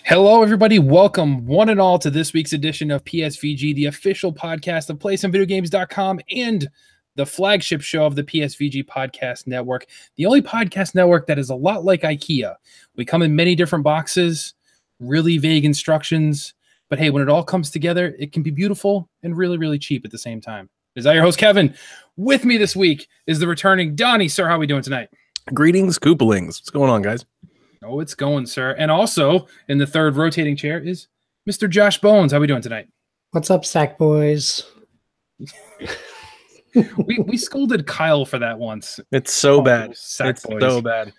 Hello, everybody. Welcome, one and all, to this week's edition of PSVG, the official podcast of PlaySomeVideoGames.com and the flagship show of the PSVG Podcast Network, the only podcast network that is a lot like IKEA. We come in many different boxes, really vague instructions, but hey, when it all comes together, it can be beautiful and really, really cheap at the same time. Is that your host, Kevin? With me this week is the returning Donnie. Sir, how are we doing tonight? Greetings, Koopalings. What's going on, guys? Oh, it's going, sir. And also, in the third rotating chair is Mr. Josh Bones. How we doing tonight? What's up, Sack Boys? we scolded Kyle for that once. It's so bad. Sack it's Boys. so bad.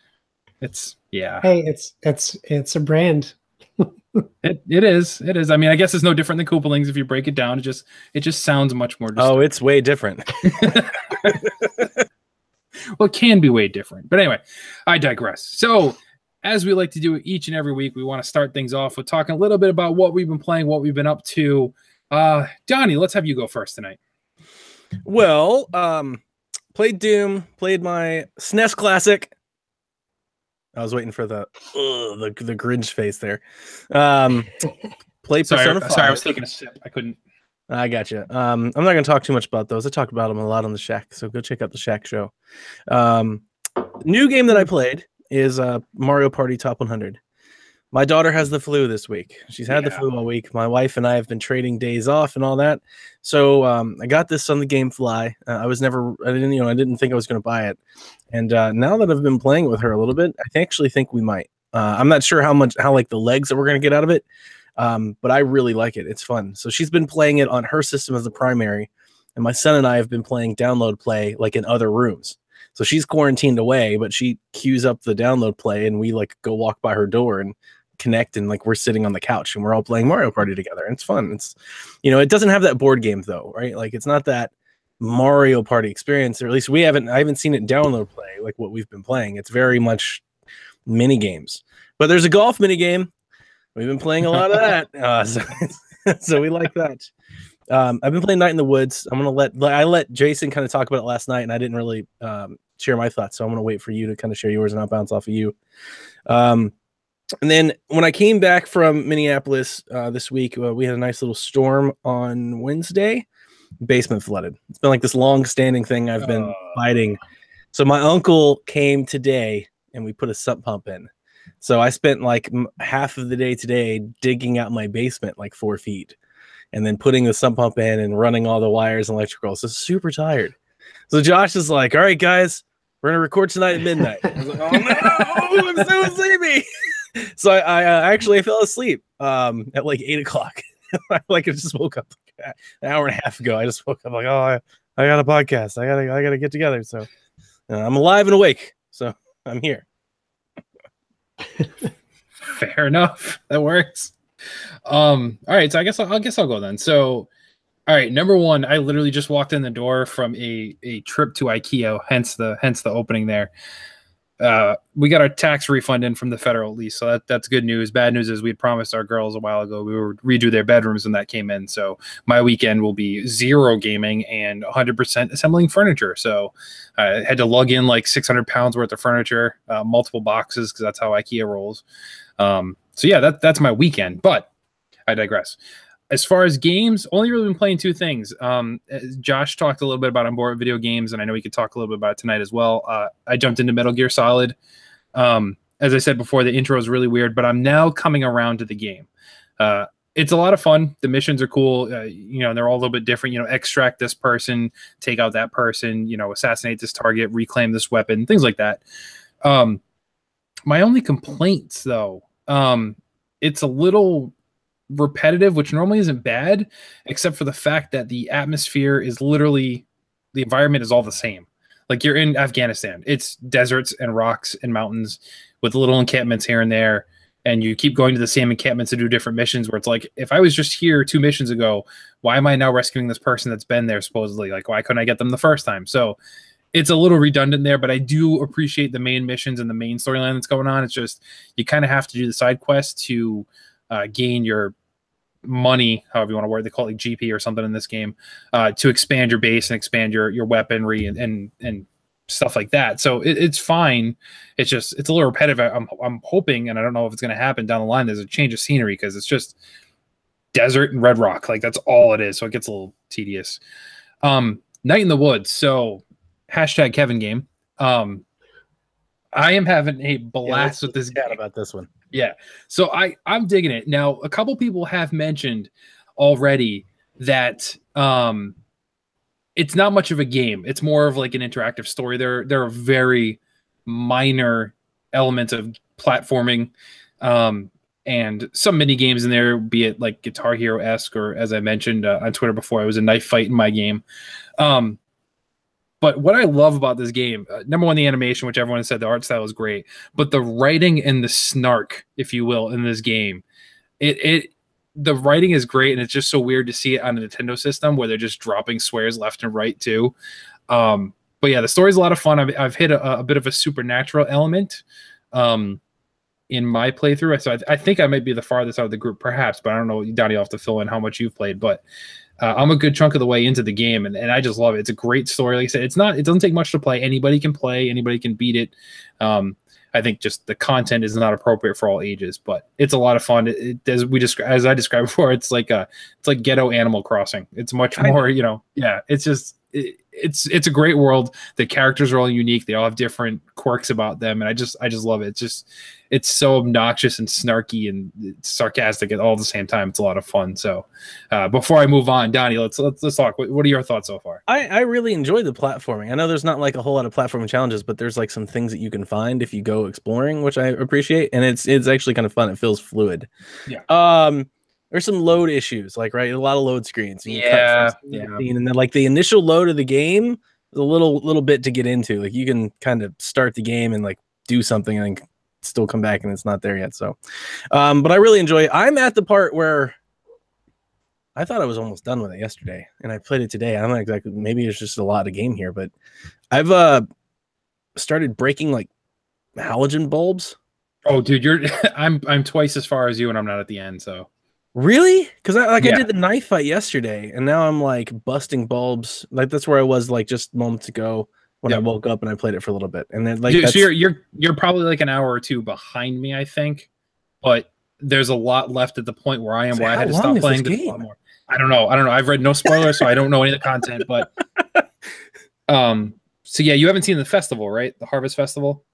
It's yeah. Hey, it's a brand. It is. It is. I mean, I guess it's no different than Koopalings if you break it down. It just sounds much more distinct. Oh, it's way different. Well, it can be way different. But anyway, I digress. So, as we like to do each and every week, we want to start things off with talking a little bit about what we've been playing, what we've been up to. Donnie, let's have you go first tonight. Well, played Doom, played my SNES Classic. I was waiting for the Grinch face there. Played Persona 5. Sorry, I was taking a sip. I couldn't. I got you. I'm not going to talk too much about those. I talked about them a lot on the Shack, so go check out the Shack show. New game that I played is Mario Party Top 100. My daughter has the flu this week. She's had the flu all week. My wife and I have been trading days off and all that. So I got this on the GameFly. I didn't think I was going to buy it. And now that I've been playing with her a little bit, I actually think we might. I'm not sure how like the legs that we're going to get out of it. But I really like it. It's fun. So she's been playing it on her system as the primary. And my son and I have been playing download play like in other rooms. So she's quarantined away, but she queues up the download play and we like go walk by her door and connect, and like we're sitting on the couch and we're all playing Mario Party together. And it's fun. It's, it doesn't have that board game though, right? Like it's not that Mario Party experience, or at least I haven't seen it download play like what we've been playing. It's very much mini games, but there's a golf mini game. We've been playing a lot of that. So we like that. I've been playing Night in the Woods. I let Jason kind of talk about it last night, and I didn't really share my thoughts. So I'm going to wait for you to kind of share yours, and I'll bounce off of you. And then when I came back from Minneapolis this week, we had a nice little storm on Wednesday. Basement flooded. It's been like this long-standing thing I've been fighting. So my uncle came today, and we put a sump pump in. So I spent like half of the day today digging out my basement like 4 feet, and then putting the sump pump in and running all the wires and electrical. So super tired. So Josh is like, all right, guys, we're going to record tonight at midnight. I was like, oh no, I'm so sleepy. So I actually fell asleep at like 8 o'clock. I just woke up like an hour and a half ago. I just woke up like, oh, I got a podcast. I gotta get together. So I'm alive and awake. So I'm here. Fair enough. That works. All right, so I guess I'll go then. So, all right, number one, I literally just walked in the door from a trip to IKEA, hence the opening there. We got our tax refund in from the federal lease, so that's good news. Bad news is we had promised our girls a while ago we would redo their bedrooms when that came in. So my weekend will be 0 gaming and 100% assembling furniture. So I had to lug in like 600 pounds worth of furniture, multiple boxes, because that's how IKEA rolls. So yeah, that's my weekend, but I digress. As far as games, only really been playing 2 things. Josh talked a little bit about on board video games, and I know we could talk a little bit about it tonight as well. I jumped into Metal Gear Solid. As I said before, the intro is really weird, but I'm now coming around to the game. It's a lot of fun. The missions are cool. They're all a little bit different. Extract this person, take out that person, assassinate this target, reclaim this weapon, things like that. My only complaints, though, it's a little repetitive, which normally isn't bad, except for the fact that the atmosphere is literally, the environment is all the same. Like you're in Afghanistan. It's deserts and rocks and mountains with little encampments here and there. And you keep going to the same encampments to do different missions where it's like, if I was just here 2 missions ago, why am I now rescuing this person that's been there supposedly? Like, why couldn't I get them the first time? So it's a little redundant there, but I do appreciate the main missions and the main storyline that's going on. It's just, you kind of have to do the side quest to gain your money, however you want to word it. They call it like GP or something in this game, to expand your base and expand your weaponry and stuff like that. So it's fine. It's just it's a little repetitive. I'm hoping, and I don't know if it's going to happen down the line. There's a change of scenery because it's just desert and red rock. Like that's all it is. So it gets a little tedious. Night in the Woods. So hashtag Kevin game. I am having a blast with this game. About this one. Yeah. So I'm digging it. Now, a couple people have mentioned already that it's not much of a game. It's more of like an interactive story. There are very minor elements of platforming and some mini games in there, be it like Guitar Hero-esque or, as I mentioned on Twitter before, it was a knife fight in my game. But what I love about this game, number one, the animation, which everyone said the art style is great, but the writing and the snark, if you will, in this game, the writing is great, and it's just so weird to see it on a Nintendo system where they're just dropping swears left and right too. But yeah, the story's a lot of fun. I've hit a bit of a supernatural element in my playthrough, so I think I might be the farthest out of the group, perhaps, but I don't know, Donnie, you'll have to fill in how much you've played, but I'm a good chunk of the way into the game, and I just love it. It's a great story. Like I said, it doesn't take much to play. Anybody can play. Anybody can beat it. I think just the content is not appropriate for all ages, but it's a lot of fun. As I described before, it's like ghetto Animal Crossing. It's much more, yeah. It's just it's a great world. The characters are all unique. They all have different quirks about them, and I just love it. It's so obnoxious and snarky and sarcastic at all the same time. It's a lot of fun. So before I move on, Donnie, let's talk. What are your thoughts so far? I really enjoy the platforming. I know there's not like a whole lot of platforming challenges, but there's like some things that you can find if you go exploring, which I appreciate, and it's actually kind of fun. It feels fluid. Yeah. There's some load issues, like a lot of load screens. Yeah. And then like the initial load of the game is a little bit to get into. Like you can kind of start the game and like do something and then still come back and it's not there yet. So, but I really enjoy it. I'm at the part where I thought I was almost done with it yesterday, and I played it today. I'm not exactly. Maybe it's just a lot of game here, but I've started breaking like halogen bulbs. Oh, dude, I'm twice as far as you, and I'm not at the end. So. Really? Because I did the knife fight yesterday, and now I'm like busting bulbs. Like that's where I was like just moments ago when I woke up and I played it for a little bit, and then like so you're probably like an hour or two behind me, I think, but there's a lot left at the point where I am. Where I had to stop playing this game. More. I don't know. I've read no spoilers, so I don't know any of the content. But so yeah, you haven't seen the festival, right? The Harvest Festival.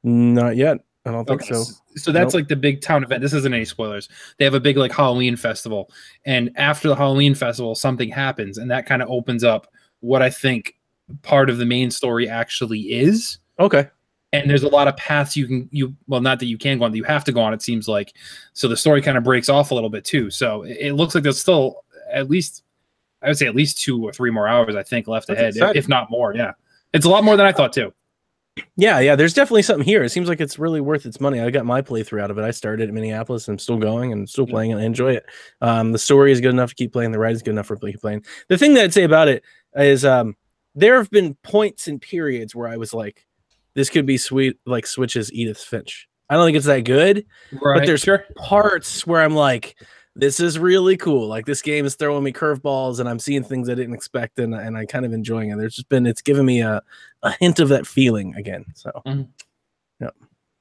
Not yet. I don't think so. So that's like the big town event. This isn't any spoilers. They have a big like Halloween festival, and after the Halloween festival, something happens, and that kind of opens up what I think part of the main story actually is. Okay. And there's a lot of paths well, not that you can go on, that you have to go on. It seems like so the story kind of breaks off a little bit too. So it looks like there's still I would say at least 2 or 3 more hours I think left ahead, if not more. Yeah, it's a lot more than I thought too. Yeah, there's definitely something here. It seems like it's really worth its money. I got my playthrough out of it. I started at Minneapolis and I'm still going and still playing and I enjoy it. The story is good enough to keep playing. The ride is good enough for keep playing. The thing that I'd say about it is there have been points and periods where I was like, this could be sweet, like Switch's Edith Finch. I don't think it's that good, but there's parts where I'm like, this is really cool. Like this game is throwing me curveballs and I'm seeing things I didn't expect and I'm kind of enjoying it. It's given me a hint of that feeling again. So yeah.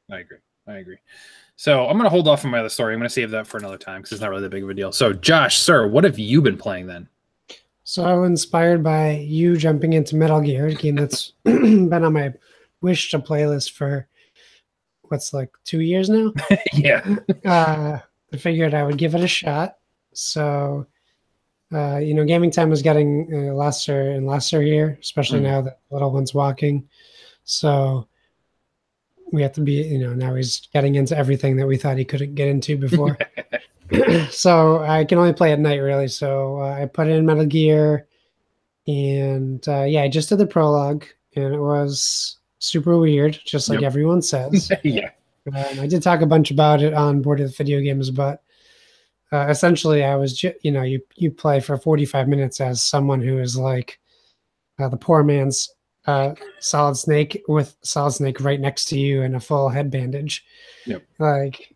I agree. So I'm going to hold off on my other story. I'm going to save that for another time because it's not really that big of a deal. So Josh, sir, what have you been playing then? So I was inspired by you jumping into Metal Gear, a game that's been on my wish to playlist for what's like 2 years now. Yeah. I figured I would give it a shot. So, gaming time is getting lesser and lesser here, especially now that the little one's walking. So we have to be, now he's getting into everything that we thought he couldn't get into before. So I can only play at night, really. So I put in Metal Gear, and I just did the prologue, and it was super weird, just like everyone says. Yeah. I did talk a bunch about it on Board of Video Games, but essentially I was, you play for 45 minutes as someone who is like the poor man's Solid Snake with Solid Snake right next to you and a full head bandage. Yep. Like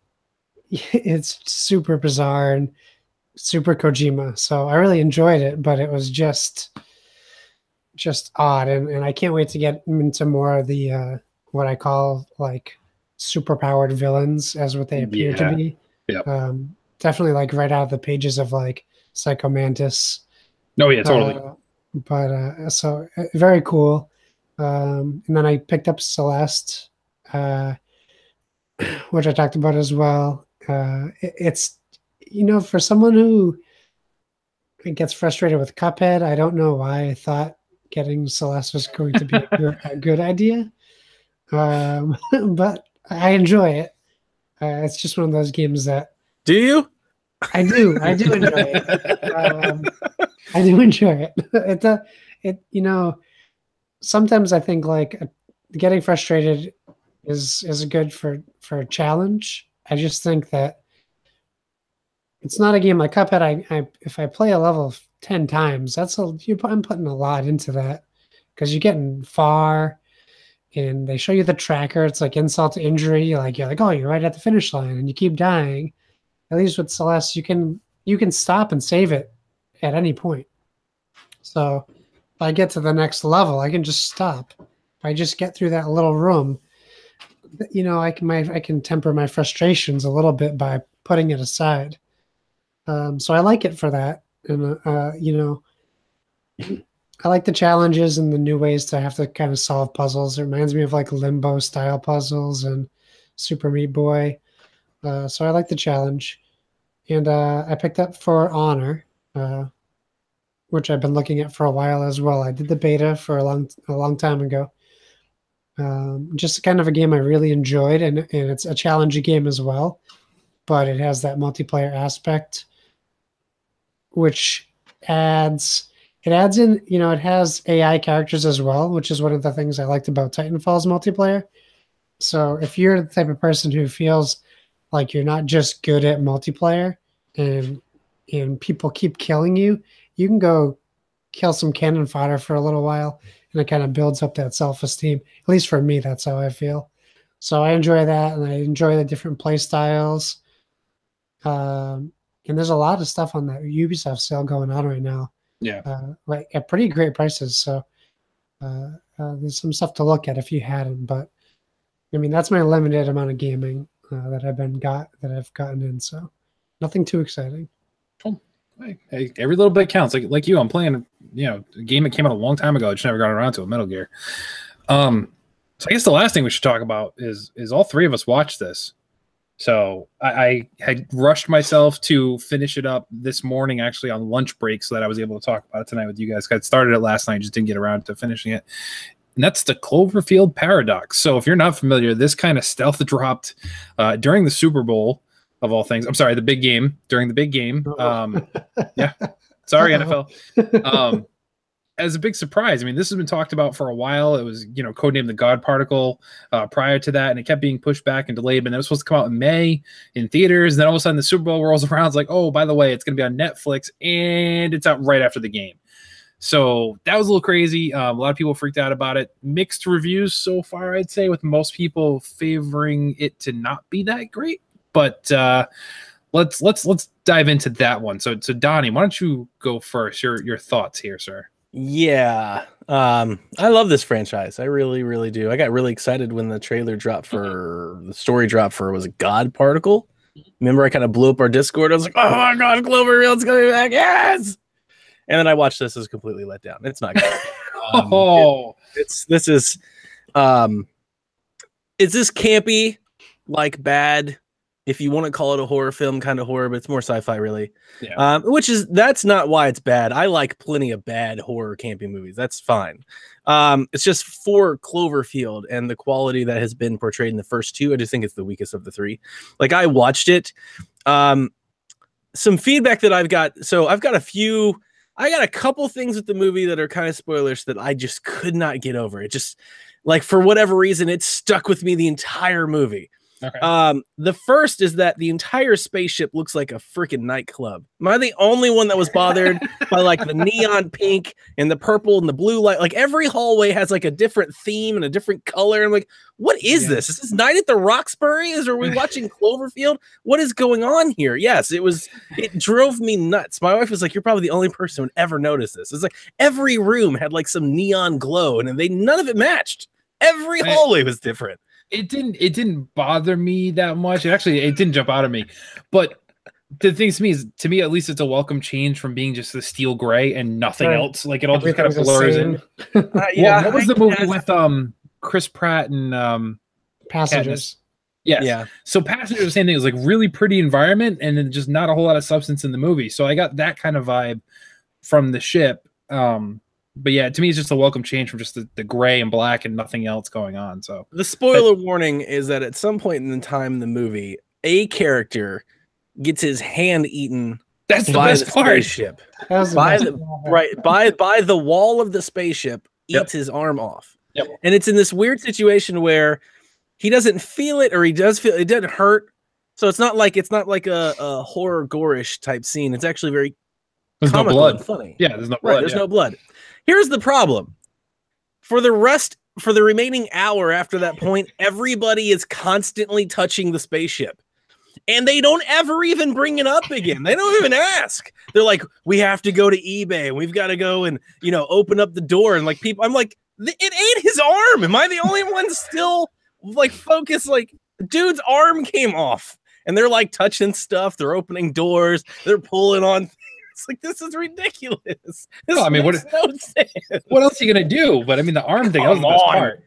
it's super bizarre and super Kojima. So I really enjoyed it, but it was just, just odd, and I can't wait to get into more of the what I call like superpowered villains as what they appear to Yeah. be. Yep. Definitely like right out of the pages of like Psycho Mantis. No, yeah, totally. So very cool. And then I picked up Celeste, which I talked about as well. It's for someone who gets frustrated with Cuphead, I don't know why I thought getting Celeste was going to be a good idea. But I enjoy it. It's just one of those games that Do you? I do enjoy it. I do enjoy it. Sometimes I think like getting frustrated is good for a challenge. I just think that it's not a game like Cuphead. I if I play a level 10 times, I'm putting a lot into that because you're getting far and they show you the tracker. It's like insult to injury. You're like, oh, you're right at the finish line and you keep dying. At least with Celeste, you can stop and save it at any point. So if I get to the next level, I can just stop. If I just get through that little room, I can temper my frustrations a little bit by putting it aside. So I like it for that, and I like the challenges and the new ways to have to kind of solve puzzles. It reminds me of like Limbo style puzzles and Super Meat Boy. So I like the challenge, and I picked up For Honor, which I've been looking at for a while as well. I did the beta for a long time ago. Just kind of a game I really enjoyed, and it's a challenging game as well, but it has that multiplayer aspect, which adds in, it has AI characters as well, which is one of the things I liked about Titanfall's multiplayer. So if you're the type of person who feels like you're not just good at multiplayer and people keep killing you, you can go kill some cannon fodder for a little while, and it kind of builds up that self-esteem. At least for me, that's how I feel. So I enjoy that, and I enjoy the different play styles. And there's a lot of stuff on that Ubisoft sale going on right now. Yeah. Like at pretty great prices. So there's some stuff to look at if you hadn't. But I mean, that's my limited amount of gaming that I've gotten in. So nothing too exciting. Cool. Hey, every little bit counts. Like you, I'm playing a game that came out a long time ago. I just never got around to it, Metal Gear. So I guess the last thing we should talk about is all three of us watched this. So I had rushed myself to finish it up this morning, actually on lunch break, so that I was able to talk about it tonight with you guys. I started it last night, just didn't get around to finishing it. And that's the Cloverfield Paradox. So if you're not familiar, this kind of stealth dropped during the Super Bowl, of all things. I'm sorry, the big game, during the big game. Yeah. Sorry, NFL. As a big surprise. I mean, this has been talked about for a while. It was, codenamed the God Particle prior to that, and it kept being pushed back and delayed. But it was supposed to come out in May in theaters. And then all of a sudden, the Super Bowl rolls around. It's like, oh, by the way, it's going to be on Netflix, and it's out right after the game. So that was a little crazy. A lot of people freaked out about it. Mixed reviews so far, I'd say, with most people favoring it to not be that great. But let's dive into that one. So Donnie, why don't you go first? Your thoughts here, sir. Yeah. I love this franchise. I really, really do. I got really excited when the trailer dropped the story dropped for was a God Particle. Remember, I kind of blew up our Discord. I was like, oh my God, Cloverfield's coming back. Yes. And then I watched this as completely let down. It's not good. Is this campy, like bad, if you want to call it a horror film, kind of horror, but it's more sci-fi, really. Yeah. That's not why it's bad. I like plenty of bad horror campy movies. That's fine. It's just for Cloverfield and the quality that has been portrayed in the first two. I just think it's the weakest of the three. Like, I watched it. Some feedback that I've got. So I got a couple things with the movie that are kind of spoilers that I just could not get over. It just, like, for whatever reason, it stuck with me the entire movie. Okay. The first is that the entire spaceship looks like a freaking nightclub. Am I the only one that was bothered by like the neon pink and the purple and the blue light? Like every hallway has like a different theme and a different color. I'm like, what is this? Is this Night at the Roxbury? Are we watching Cloverfield? What is going on here? Yes, it drove me nuts. My wife was like, you're probably the only person who would ever notice this. It's like every room had like some neon glow and none of it matched. Every hallway was different. It didn't bother me that much. It didn't jump out at me. But the thing to me, at least it's a welcome change from being just the steel gray and nothing else. Like it all just kind of blurs in. What was the movie with Chris Pratt and Passengers? Yes. Yeah. So Passengers, the same thing. It was like really pretty environment and then just not a whole lot of substance in the movie. So I got that kind of vibe from the ship. But yeah, to me, it's just a welcome change from just the gray and black and nothing else going on. So the spoiler warning is that at some point in the time in the movie, a character gets his hand eaten. That's the best part. Spaceship. By the wall of the spaceship, eats his arm off. Yep. And it's in this weird situation where he doesn't feel it, or he does feel it. Doesn't hurt. So it's not like a horror gore-ish type scene. It's actually very comical, no blood. And funny. Yeah, there's no blood. Right, there's no blood. Here's the problem. For the remaining hour after that point, everybody is constantly touching the spaceship. And they don't ever even bring it up again. They don't even ask. They're like, we have to go to eBay and we've got to go and, open up the door. And like people, I'm like, it ate his arm. Am I the only one still like focused? Like, dude's arm came off and they're like touching stuff. They're opening doors. They're pulling on. It's like, this is ridiculous. This makes no sense. What else are you gonna do? But I mean, the arm thing was the best part.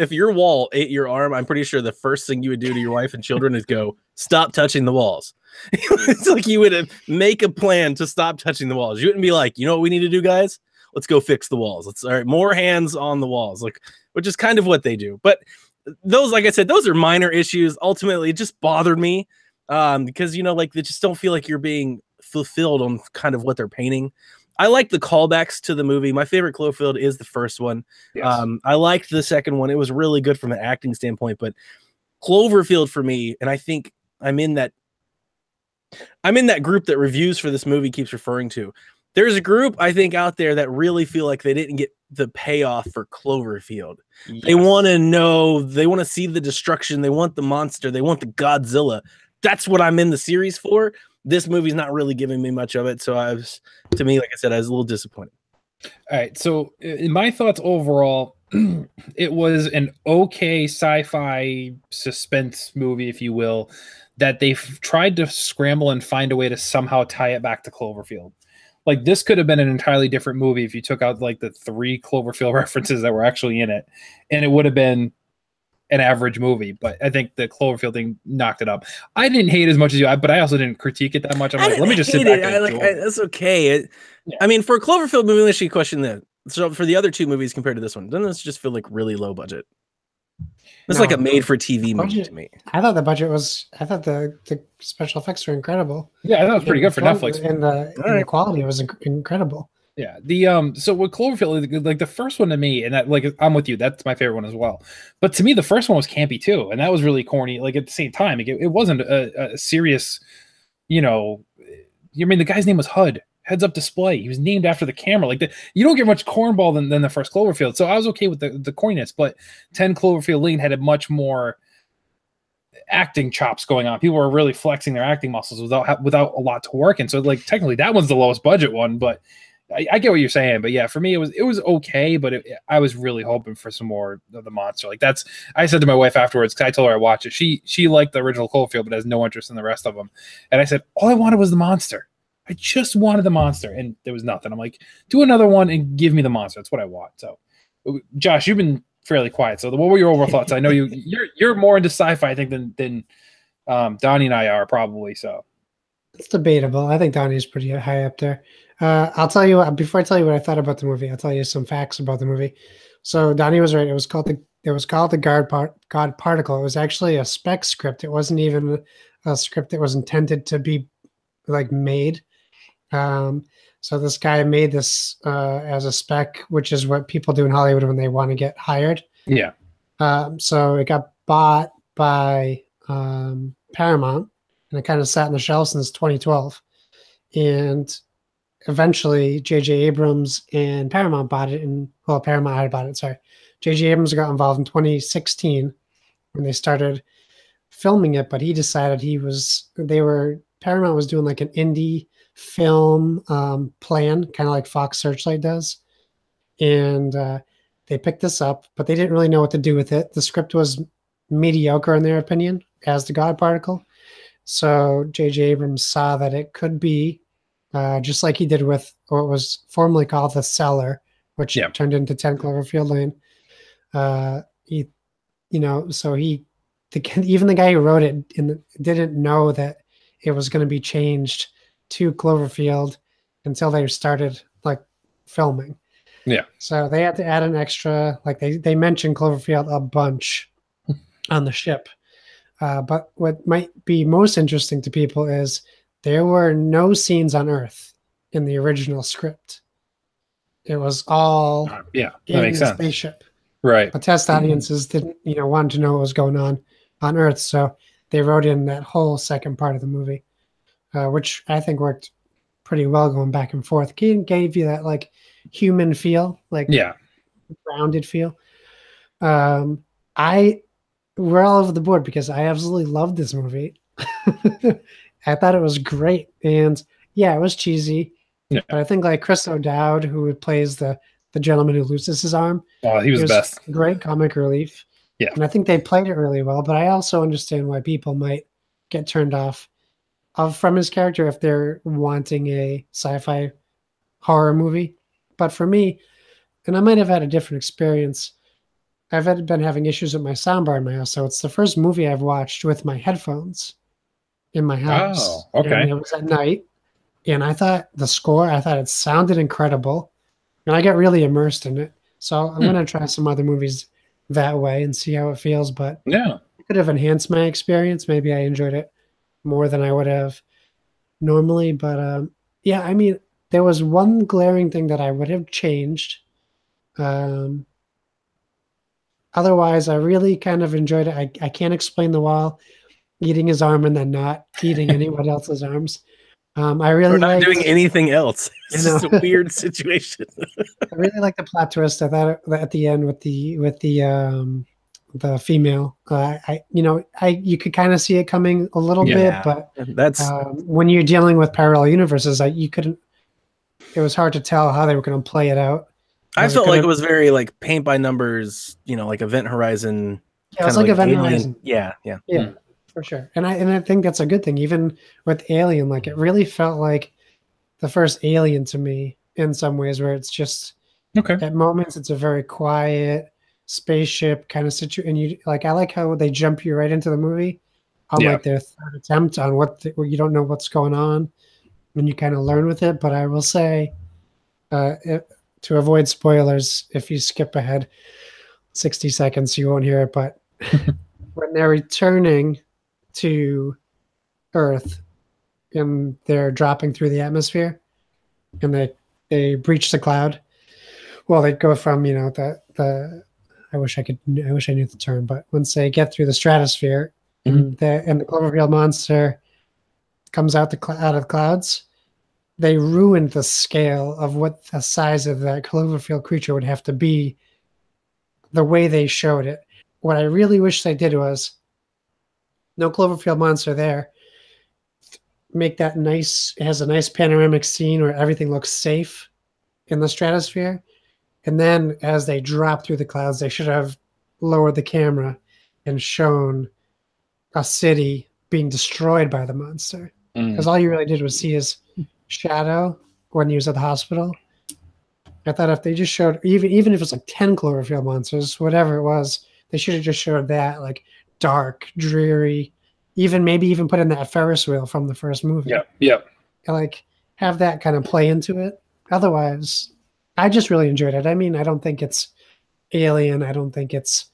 If your wall ate your arm, I'm pretty sure the first thing you would do to your wife and children is go, stop touching the walls. It's like you would make a plan to stop touching the walls. You wouldn't be like, you know what we need to do, guys? Let's go fix the walls. All right, more hands on the walls, which is kind of what they do. But those, like I said, those are minor issues. Ultimately, it just bothered me. Because they just don't feel like you're being fulfilled on kind of what they're painting. I like the callbacks to the movie. My favorite Cloverfield is the first one. Yes. I liked the second one. It was really good from an acting standpoint, but Cloverfield for me, and I think I'm in that group that reviews for this movie keeps referring to. There's a group I think out there that really feel like they didn't get the payoff for Cloverfield. Yes. They want to know, they want to see the destruction. They want the monster. They want the Godzilla. That's what I'm in the series for. This movie's not really giving me much of it. So like I said, I was a little disappointed. All right. So in my thoughts overall, it was an okay sci-fi suspense movie, if you will, that they tried to scramble and find a way to somehow tie it back to Cloverfield. Like this could have been an entirely different movie if you took out like the 3 Cloverfield references that were actually in it, and it would have been an average movie. But I think the Cloverfield thing knocked it up. I didn't hate it as much as you, but I also didn't critique it that much. I'm like, let me just sit back and enjoy it. That's okay. I mean, for a Cloverfield movie, let's question that. So for the other 2 movies compared to this one, doesn't this just feel like really low budget? It's like a made-for-TV movie to me. I thought the special effects were incredible. Yeah, I thought it was pretty good for Netflix. And the quality was incredible. Yeah, so with Cloverfield, like the first one to me, and that, like, I'm with you, that's my favorite one as well. But to me, the first one was campy too, and that was really corny. Like at the same time, it wasn't a serious, I mean, the guy's name was HUD, Heads Up Display. He was named after the camera. Like you don't get much cornball than the first Cloverfield. So I was okay with the corniness, but 10 Cloverfield Lane had a much more acting chops going on. People were really flexing their acting muscles without a lot to work in. So like technically that one's the lowest budget one, but I get what you're saying. But yeah, for me it was okay, but I was really hoping for some more of the monster. Like I said to my wife afterwards, because I told her I watched it. She liked the original Cloverfield, but has no interest in the rest of them. And I said all I wanted was the monster. I just wanted the monster, and there was nothing. I'm like, do another one and give me the monster. That's what I want. So, Josh, you've been fairly quiet. So, what were your overall thoughts? I know you're more into sci-fi, I think, than Donnie and I are probably. So, it's debatable. I think Donnie's pretty high up there. I'll tell you before I tell you what I thought about the movie. I'll tell you some facts about the movie. So, Donnie was right. It was called the God Particle. It was actually a spec script. It wasn't even a script that was intended to be like made. So this guy made this as a spec, which is what people do in Hollywood when they want to get hired. Yeah. So it got bought by Paramount, and it kind of sat on the shelf since 2012. And eventually, J.J. Abrams and Paramount bought it, and well, Paramount had bought it. Sorry, J.J. Abrams got involved in 2016 when they started filming it, but he decided Paramount was doing like an indie film plan, kind of like Fox Searchlight does, and they picked this up, but they didn't really know what to do with it. The script was mediocre in their opinion, as the God Particle. So J.J. Abrams saw that it could be just like he did with what was formerly called The Cellar, which turned into 10 Cloverfield Lane. Even the guy who wrote it didn't know that it was going to be changed to Cloverfield until they started like filming. Yeah. So they had to add an extra, like they mentioned Cloverfield a bunch on the ship. But what might be most interesting to people is there were no scenes on Earth in the original script. It was all that in makes the sense. Spaceship. Right. But test audiences didn't, want to know what was going on Earth, so they wrote in that whole second part of the movie, which I think worked pretty well going back and forth. Gave you that like human feel, like grounded feel. We're all over the board because I absolutely loved this movie. I thought it was great, and it was cheesy. Yeah. But I think like Chris O'Dowd, who plays the gentleman who loses his arm, he was the best. Great comic relief. Yeah, and I think they played it really well. But I also understand why people might get turned off from his character if they're wanting a sci-fi horror movie. But for me, and I might have had a different experience, I've been having issues with my soundbar in my house. So it's the first movie I've watched with my headphones in my house. Oh, okay. And it was at night. And I thought it sounded incredible. And I got really immersed in it. So I'm going to try some other movies that way and see how it feels. But it could have enhanced my experience. Maybe I enjoyed it more than I would have normally. But I mean, there was one glaring thing that I would have changed. Otherwise, I really kind of enjoyed it. I can't explain the wall eating his arm and then not eating anyone else's arms. I really not doing anything else. It's just a weird situation. I really like the plot twist. I thought at the end with the female, you could kind of see it coming a little bit, but that's when you're dealing with parallel universes, you couldn't. It was hard to tell how they were going to play it out. I felt like it was very like paint by numbers, like Event Horizon. Yeah, it was like Event Horizon. Yeah. For sure. And I think that's a good thing. Even with Alien, like it really felt like the first Alien to me in some ways, where it's just at moments it's a very quiet spaceship kind of situation. And you I like how they jump you right into the movie on like their third attempt on where you don't know what's going on and you kind of learn with it. But I will say, to avoid spoilers, if you skip ahead 60 seconds, you won't hear it. But when they're returning to Earth and they're dropping through the atmosphere and they breach the cloud. Well, they go from, I wish I knew the term, but once they get through the stratosphere and the Cloverfield monster comes out of the clouds, they ruined the scale of what the size of that Cloverfield creature would have to be the way they showed it. What I really wish they did was no Cloverfield monster there. Make that nice. It has a nice panoramic scene where everything looks safe in the stratosphere. And then as they drop through the clouds, they should have lowered the camera and shown a city being destroyed by the monster. Because all you really did was see his shadow when he was at the hospital. I thought if they just showed, even if it's like 10 Cloverfield monsters, whatever it was, they should have just showed that, like, dark, dreary, maybe even put in that Ferris wheel from the first movie. Yeah. Like, have that kind of play into it. Otherwise, I just really enjoyed it. I mean, I don't think it's Alien. I don't think it's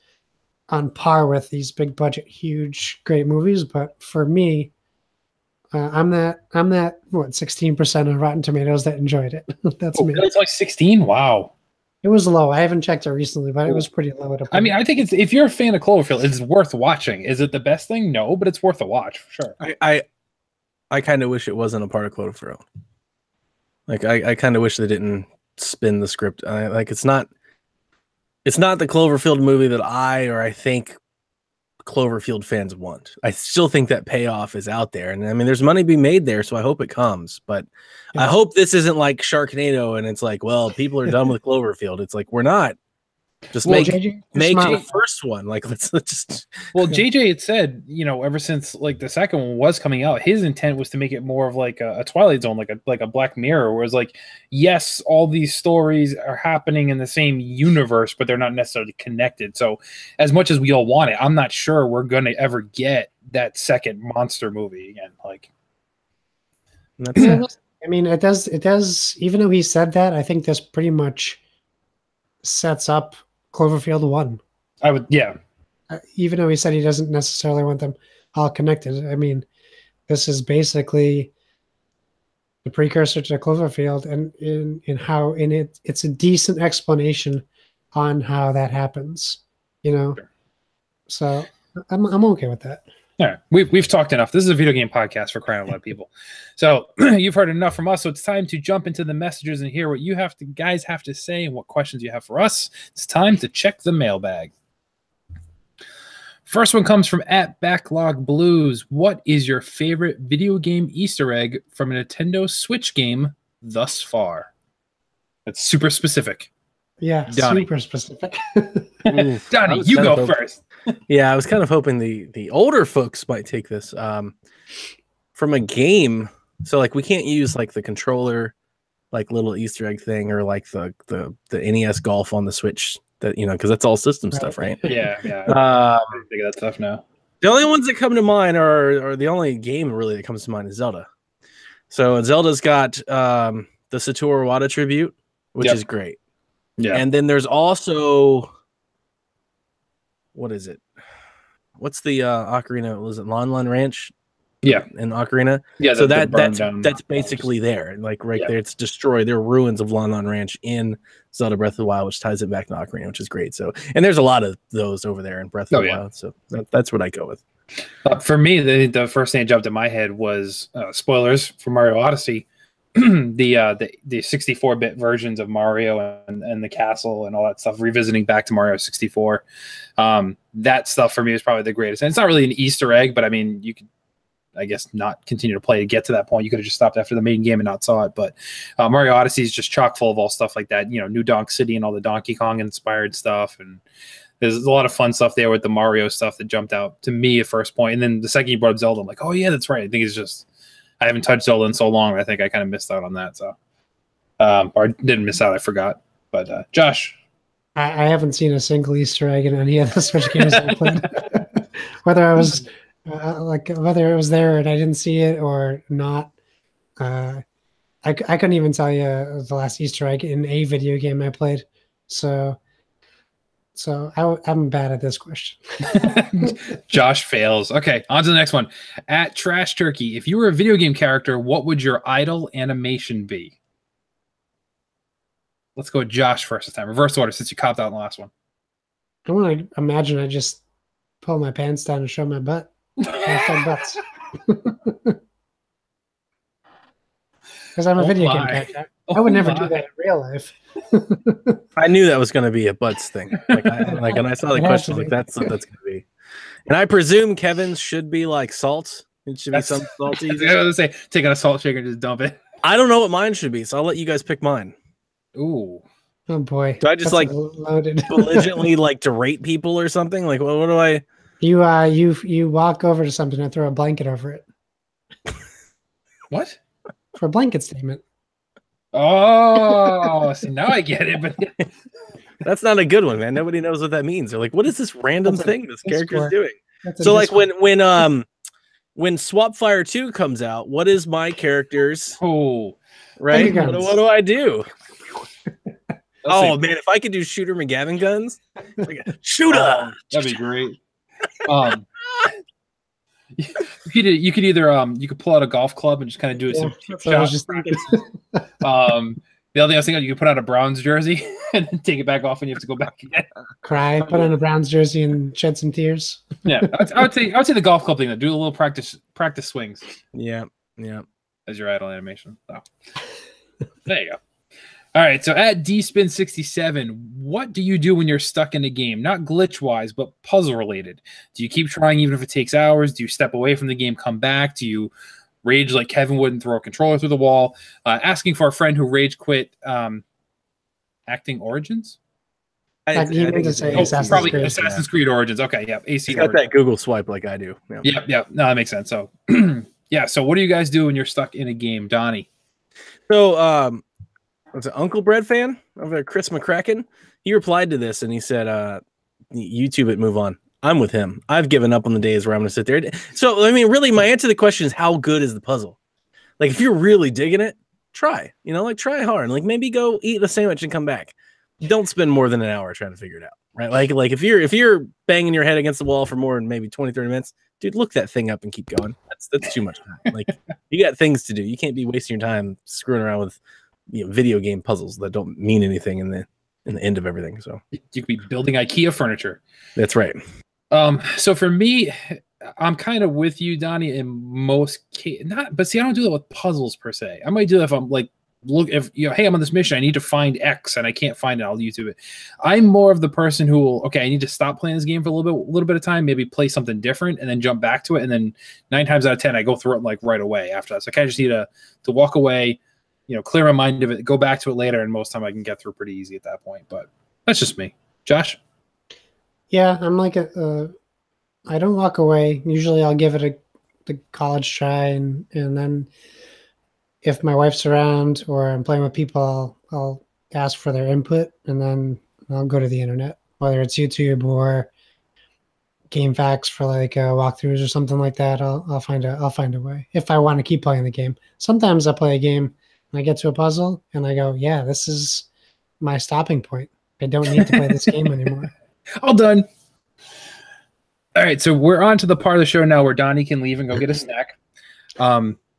on par with these big budget, huge, great movies. But for me, I'm that 16% on Rotten Tomatoes that enjoyed it. That's me. It's like 16. Wow. It was low. I haven't checked it recently, but it was pretty low. I mean, I think it's, if you're a fan of Cloverfield, it's worth watching. Is it the best thing? No, but it's worth a watch for sure. I kind of wish it wasn't a part of Cloverfield. Like I kind of wish they didn't spin the script. Like it's not the Cloverfield movie that I think Cloverfield fans want. I still think that payoff is out there, and I mean, there's money to be made there, so I hope it comes. But I hope this isn't like Sharknado, and it's like, well, people are done with Cloverfield. It's like, we're not. Just make the first one. Like let's just. Well, JJ had said, you know, ever since like the second one was coming out, his intent was to make it more of like a Twilight Zone, like a Black Mirror, where it's like, yes, all these stories are happening in the same universe, but they're not necessarily connected. So, as much as we all want it, I'm not sure we're gonna ever get that second monster movie again. Like, I mean, it does. Even though he said that, I think this pretty much sets up Cloverfield 1. I would, yeah. Even though he said he doesn't necessarily want them all connected. I mean, this is basically the precursor to Cloverfield, and it's a decent explanation on how that happens. You know, so I'm okay with that. All right, we've talked enough. This is a video game podcast for crying out loud, people. So you've heard enough from us. So it's time to jump into the messages and hear what you guys have to say and what questions you have for us. It's time to check the mailbag. First one comes from @BacklogBlues. What is your favorite video game Easter egg from a Nintendo Switch game thus far? That's super specific. Yeah, Donnie. super specific. Donnie, you go first. Yeah, I was kind of hoping the older folks might take this from a game. So like we can't use like the controller, like little Easter egg thing, or like the NES Golf on the Switch, that, you know, because that's all system stuff, right? Yeah. I think of that stuff now. The only ones that come to mind are the only game really that comes to mind is Zelda. So Zelda's got the Satoru Iwata tribute, which is great. Yeah, and then there's also, what is it? What's the Ocarina? Was it Lon Lon Ranch? Yeah, in Ocarina. Yeah, so that's basically there, like there. It's destroyed. There are ruins of Lon Lon Ranch in Zelda Breath of the Wild, which ties it back to Ocarina, which is great. So, and there's a lot of those over there in Breath of the Wild. So that's what I go with. For me, the first thing that jumped in my head was spoilers for Mario Odyssey. the 64-bit versions of Mario and the castle and all that stuff, revisiting back to Mario 64. That stuff for me is probably the greatest. And it's not really an Easter egg, but I mean, you could, I guess, not continue to play to get to that point. You could have just stopped after the main game and not saw it. But Mario Odyssey is just chock full of all stuff like that. You know, New Donk City and all the Donkey Kong inspired stuff. And there's a lot of fun stuff there with the Mario stuff that jumped out to me at first point. And then the second you brought up Zelda, I'm like, oh yeah, that's right. I think it's just, I haven't touched Zelda in so long. I think I kind of missed out on that. So, or didn't miss out. I forgot. But Josh, I haven't seen a single Easter egg in any of the Switch games I played. Whether I was whether it was there and I didn't see it or not, I couldn't even tell you the last Easter egg in a video game I played. So I'm bad at this question. Josh fails. Okay, on to the next one. @Trash Turkey. If you were a video game character, what would your idle animation be? Let's go with Josh first this time. Reverse order, since you copped out in the last one. I want to imagine I just pull my pants down and show my butt. Butts. Because I'm a video game character. I would never do that in real life. I knew that was going to be a butts thing. And I saw the question, like that's what that's going to be. And I presume Kevin's should be like salt. It should be some salty. I was going to say, take out a salt shaker and just dump it. I don't know what mine should be, so I'll let you guys pick mine. Ooh. Oh boy. Do I just loaded belligerently to rate people or something? Like, what do I? You walk over to something and throw a blanket over it. What? For a blanket statement. Oh, so now I get it, but that's not a good one, man. Nobody knows what that means. They're like, what is this random thing this character is doing? So like when Swapfire 2 comes out, what is my character's right? What do I do? Oh man, if I could do shooter McGavin guns, shooter, that'd be great. You could either you could pull out a golf club and just kind of do it. I was just thinking. The other thing I was thinking, you could put on a Browns jersey and then take it back off, and you have to go back again. Cry, put on a Browns jersey, and shed some tears. Yeah, I would say the golf club thing. Do a little practice swings. Yeah. As your idle animation. Oh. There you go. All right, so at dspin67, what do you do when you're stuck in a game? Not glitch-wise, but puzzle-related. Do you keep trying even if it takes hours? Do you step away from the game, come back? Do you rage like Kevin would and throw a controller through the wall? Asking for a friend who rage quit acting Origins? I think it's Assassin's Creed Origins. Okay, yeah. AC got that Google swipe like I do. Yeah. No, that makes sense. So, yeah. So, what do you guys do when you're stuck in a game, Donnie? So, was an Uncle Bread fan over there, Chris McCracken? He replied to this and he said, "YouTube it, move on." I'm with him. I've given up on the days where I'm going to sit there. So, I mean, really, my answer to the question is, how good is the puzzle? Like, if you're really digging it, try. Try hard. Like, maybe go eat a sandwich and come back. Don't spend more than an hour trying to figure it out, right? Like if you're banging your head against the wall for more than maybe 20, 30 minutes, dude, look that thing up and keep going. That's too much time. Like, you got things to do. You can't be wasting your time screwing around with video game puzzles that don't mean anything in the end of everything. So you could be building IKEA furniture. That's right. So for me, I'm kind of with you, Donnie, in most cases. But see, I don't do that with puzzles per se. I might do that if I'm like, hey, I'm on this mission, I need to find X and I can't find it, I'll YouTube it. I'm more of the person who will, I need to stop playing this game for a little bit of time, maybe play something different and then jump back to it. And then 9 times out of 10, I go through it like right away after that. So I kind of just need to walk away, clear my mind of it, go back to it later. And most time I can get through pretty easy at that point, but that's just me. Josh? Yeah, I'm like I don't walk away. Usually I'll give it the college try, and then if my wife's around or I'm playing with people, I'll ask for their input, and then I'll go to the internet, whether it's YouTube or Game Facts for like walkthroughs or something like that. I'll find a way if I want to keep playing the game. Sometimes I play a game and I get to a puzzle and I go, yeah, this is my stopping point. I don't need to play this game anymore. All done. All right, so we're on to the part of the show now where Donnie can leave and go get a snack.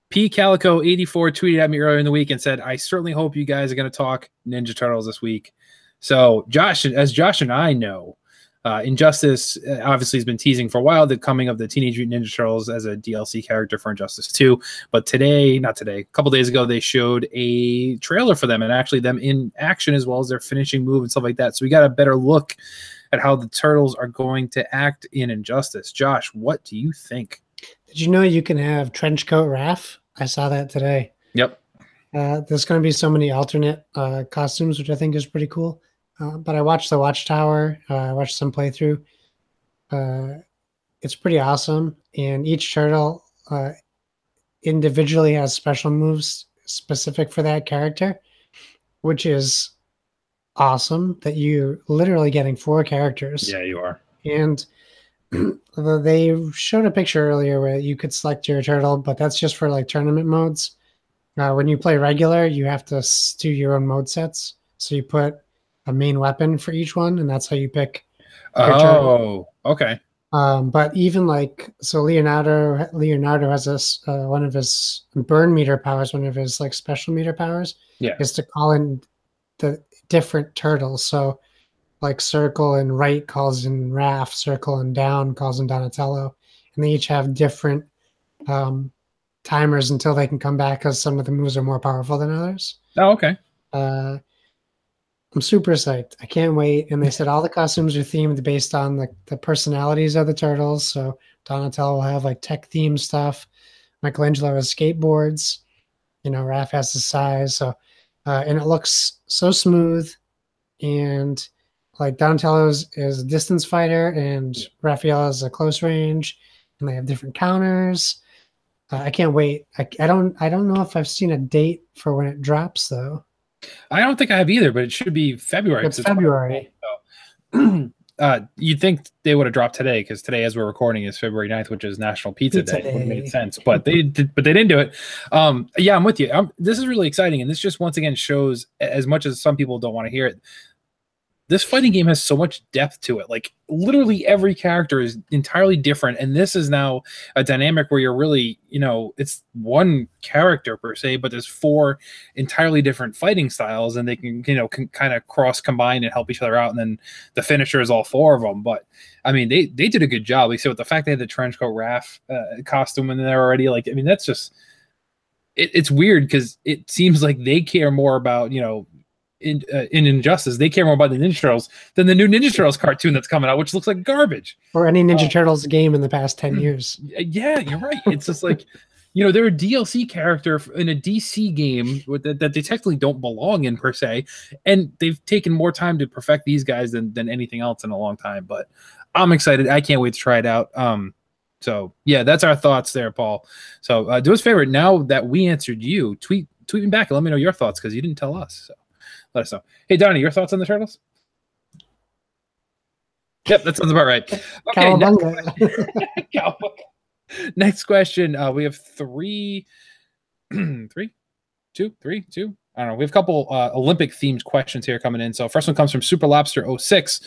P Calico 84 tweeted at me earlier in the week and said, "I certainly hope you guys are going to talk Ninja Turtles this week." So Josh and I know, Injustice obviously has been teasing for a while the coming of the Teenage Mutant Ninja Turtles as a DLC character for Injustice 2. But a couple days ago, they showed a trailer for them and actually them in action as well as their finishing move and stuff like that. So we got a better look at how the Turtles are going to act in Injustice. Josh, what do you think? Did you know you can have Trenchcoat Raph? I saw that today. Yep. There's going to be so many alternate costumes, which I think is pretty cool. But I watched the Watchtower. I watched some playthrough. It's pretty awesome. And each turtle individually has special moves specific for that character, which is awesome that you're literally getting 4 characters. Yeah, you are. And they showed a picture earlier where you could select your turtle, but that's just for like tournament modes. When you play regular, you have to do your own mode sets. So you put a main weapon for each one, and that's how you pick your turtle. Okay. But even so Leonardo has one of his burn meter powers, one of his like special meter powers, is to call in the different turtles. So like circle and right calls in Raph, circle and down calls in Donatello, and they each have different timers until they can come back because some of the moves are more powerful than others. Oh, okay. I'm super psyched. I can't wait. And they said all the costumes are themed based on the personalities of the turtles. So Donatello will have like tech themed stuff. Michelangelo has skateboards. Raph has the size. So and it looks so smooth. And like Donatello is a distance fighter and Raphael is a close range, and they have different counters. I can't wait. I don't know if I've seen a date for when it drops though. I don't think I have either, but it should be February. It's February. So, you'd think they would have dropped today because today, as we're recording, is February 9th, which is National Pizza Day. It would have made sense, but they didn't do it. Yeah, I'm with you. This is really exciting, and this just once again shows, as much as some people don't want to hear it, this fighting game has so much depth to it. Like literally every character is entirely different, and this is now a dynamic where you're really, it's one character per se, but there's 4 entirely different fighting styles, and they can kind of cross combine and help each other out, and then the finisher is all 4 of them. But I mean, they did a good job. Like, so with the fact they had the trench coat Raph costume in there already, like, I mean, that's just it's weird because it seems like they care more about in Injustice, they care more about the Ninja Turtles than the new Ninja Turtles cartoon that's coming out, which looks like garbage. Or any Ninja Turtles game in the past 10 years. Yeah, you're right. It's just like, they're a DLC character in a DC game that they technically don't belong in per se, and they've taken more time to perfect these guys than anything else in a long time. But I'm excited. I can't wait to try it out. So yeah, that's our thoughts there, Paul. So do us a favor. Now that we answered you, tweet me back and let me know your thoughts because you didn't tell us. So let us know. Hey, Donnie, your thoughts on the Turtles? Yep, that sounds about right. Okay, next question. We have 3, 2. I don't know. We have a couple Olympic themed questions here coming in. So first one comes from Super Lobster 06.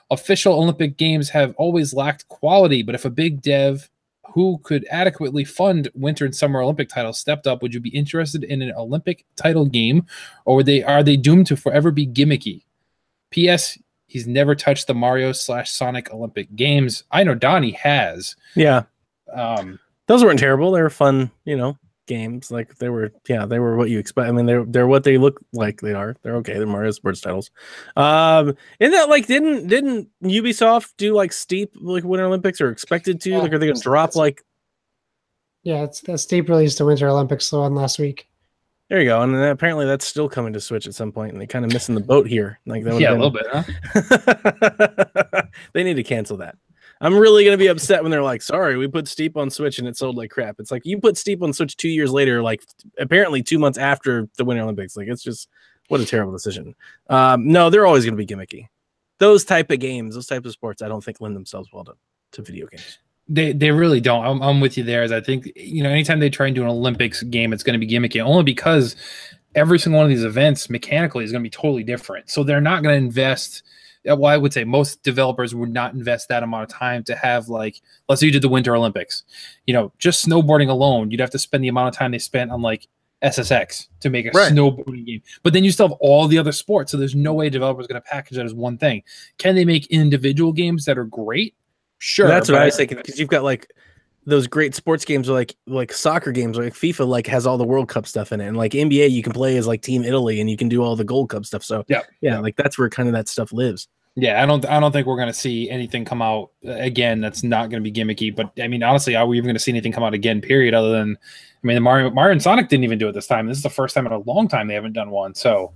Official Olympic Games have always lacked quality, but if a big dev who could adequately fund Winter and Summer Olympic titles stepped up, would you be interested in an Olympic title game, or are they doomed to forever be gimmicky? P.S. He's never touched the Mario/Sonic Olympic Games. I know Donnie has. Yeah. Those weren't terrible. They were fun, games. Like they were what you expect. I mean, they're what they look like they are. They're okay. They're Mario sports titles. And that like didn't Ubisoft do like Steep like Winter Olympics or expected to? Yeah, like are they gonna drop like it's Steep released the Winter Olympics the one last week. There you go. And then apparently that's still coming to Switch at some point, and they kind of missing the boat here. Like that a little bit, huh? They need to cancel that. I'm really going to be upset when they're like, sorry, we put Steep on Switch and it sold like crap. It's like you put Steep on Switch 2 years later, like apparently 2 months after the Winter Olympics. Like it's just, what a terrible decision. No, they're always going to be gimmicky. Those type of games, those type of sports, I don't think lend themselves well to video games. They really don't. I'm with you there. As I think, anytime they try and do an Olympics game, it's going to be gimmicky only because every single one of these events mechanically is going to be totally different. So they're not going to invest. Well, I would say most developers would not invest that amount of time to have, like, let's say you did the Winter Olympics, just snowboarding alone, you'd have to spend the amount of time they spent on like SSX to make a snowboarding game. But then you still have all the other sports. So there's no way a developer is going to package that as one thing. Can they make individual games that are great? Sure. That's what I was thinking, because you've got like those great sports games like soccer games, like FIFA, like has all the World Cup stuff in it, and like NBA you can play as like Team Italy and you can do all the Gold Cup stuff. So yeah, like that's where kind of that stuff lives. Yeah, I don't think we're going to see anything come out again that's not going to be gimmicky. But I mean, honestly, are we even going to see anything come out again? Period. Other than, I mean, the Mario and Sonic didn't even do it this time. This is the first time in a long time they haven't done one. So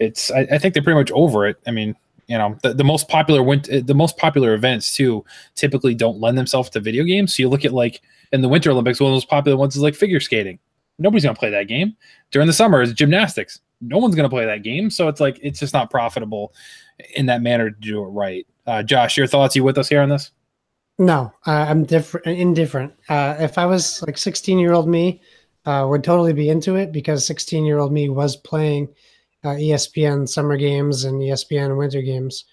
it's I think they're pretty much over it. I mean, the most popular events too typically don't lend themselves to video games. So you look at like in the Winter Olympics, one of those popular ones is like figure skating. Nobody's going to play that game. During the summer is gymnastics. No one's going to play that game. So it's like it's just not profitable in that manner to do it right. Josh, your thoughts? You with us here on this? No, I'm indifferent. If I was like 16-year-old me, would totally be into it, because 16-year-old me was playing ESPN summer games and ESPN winter games,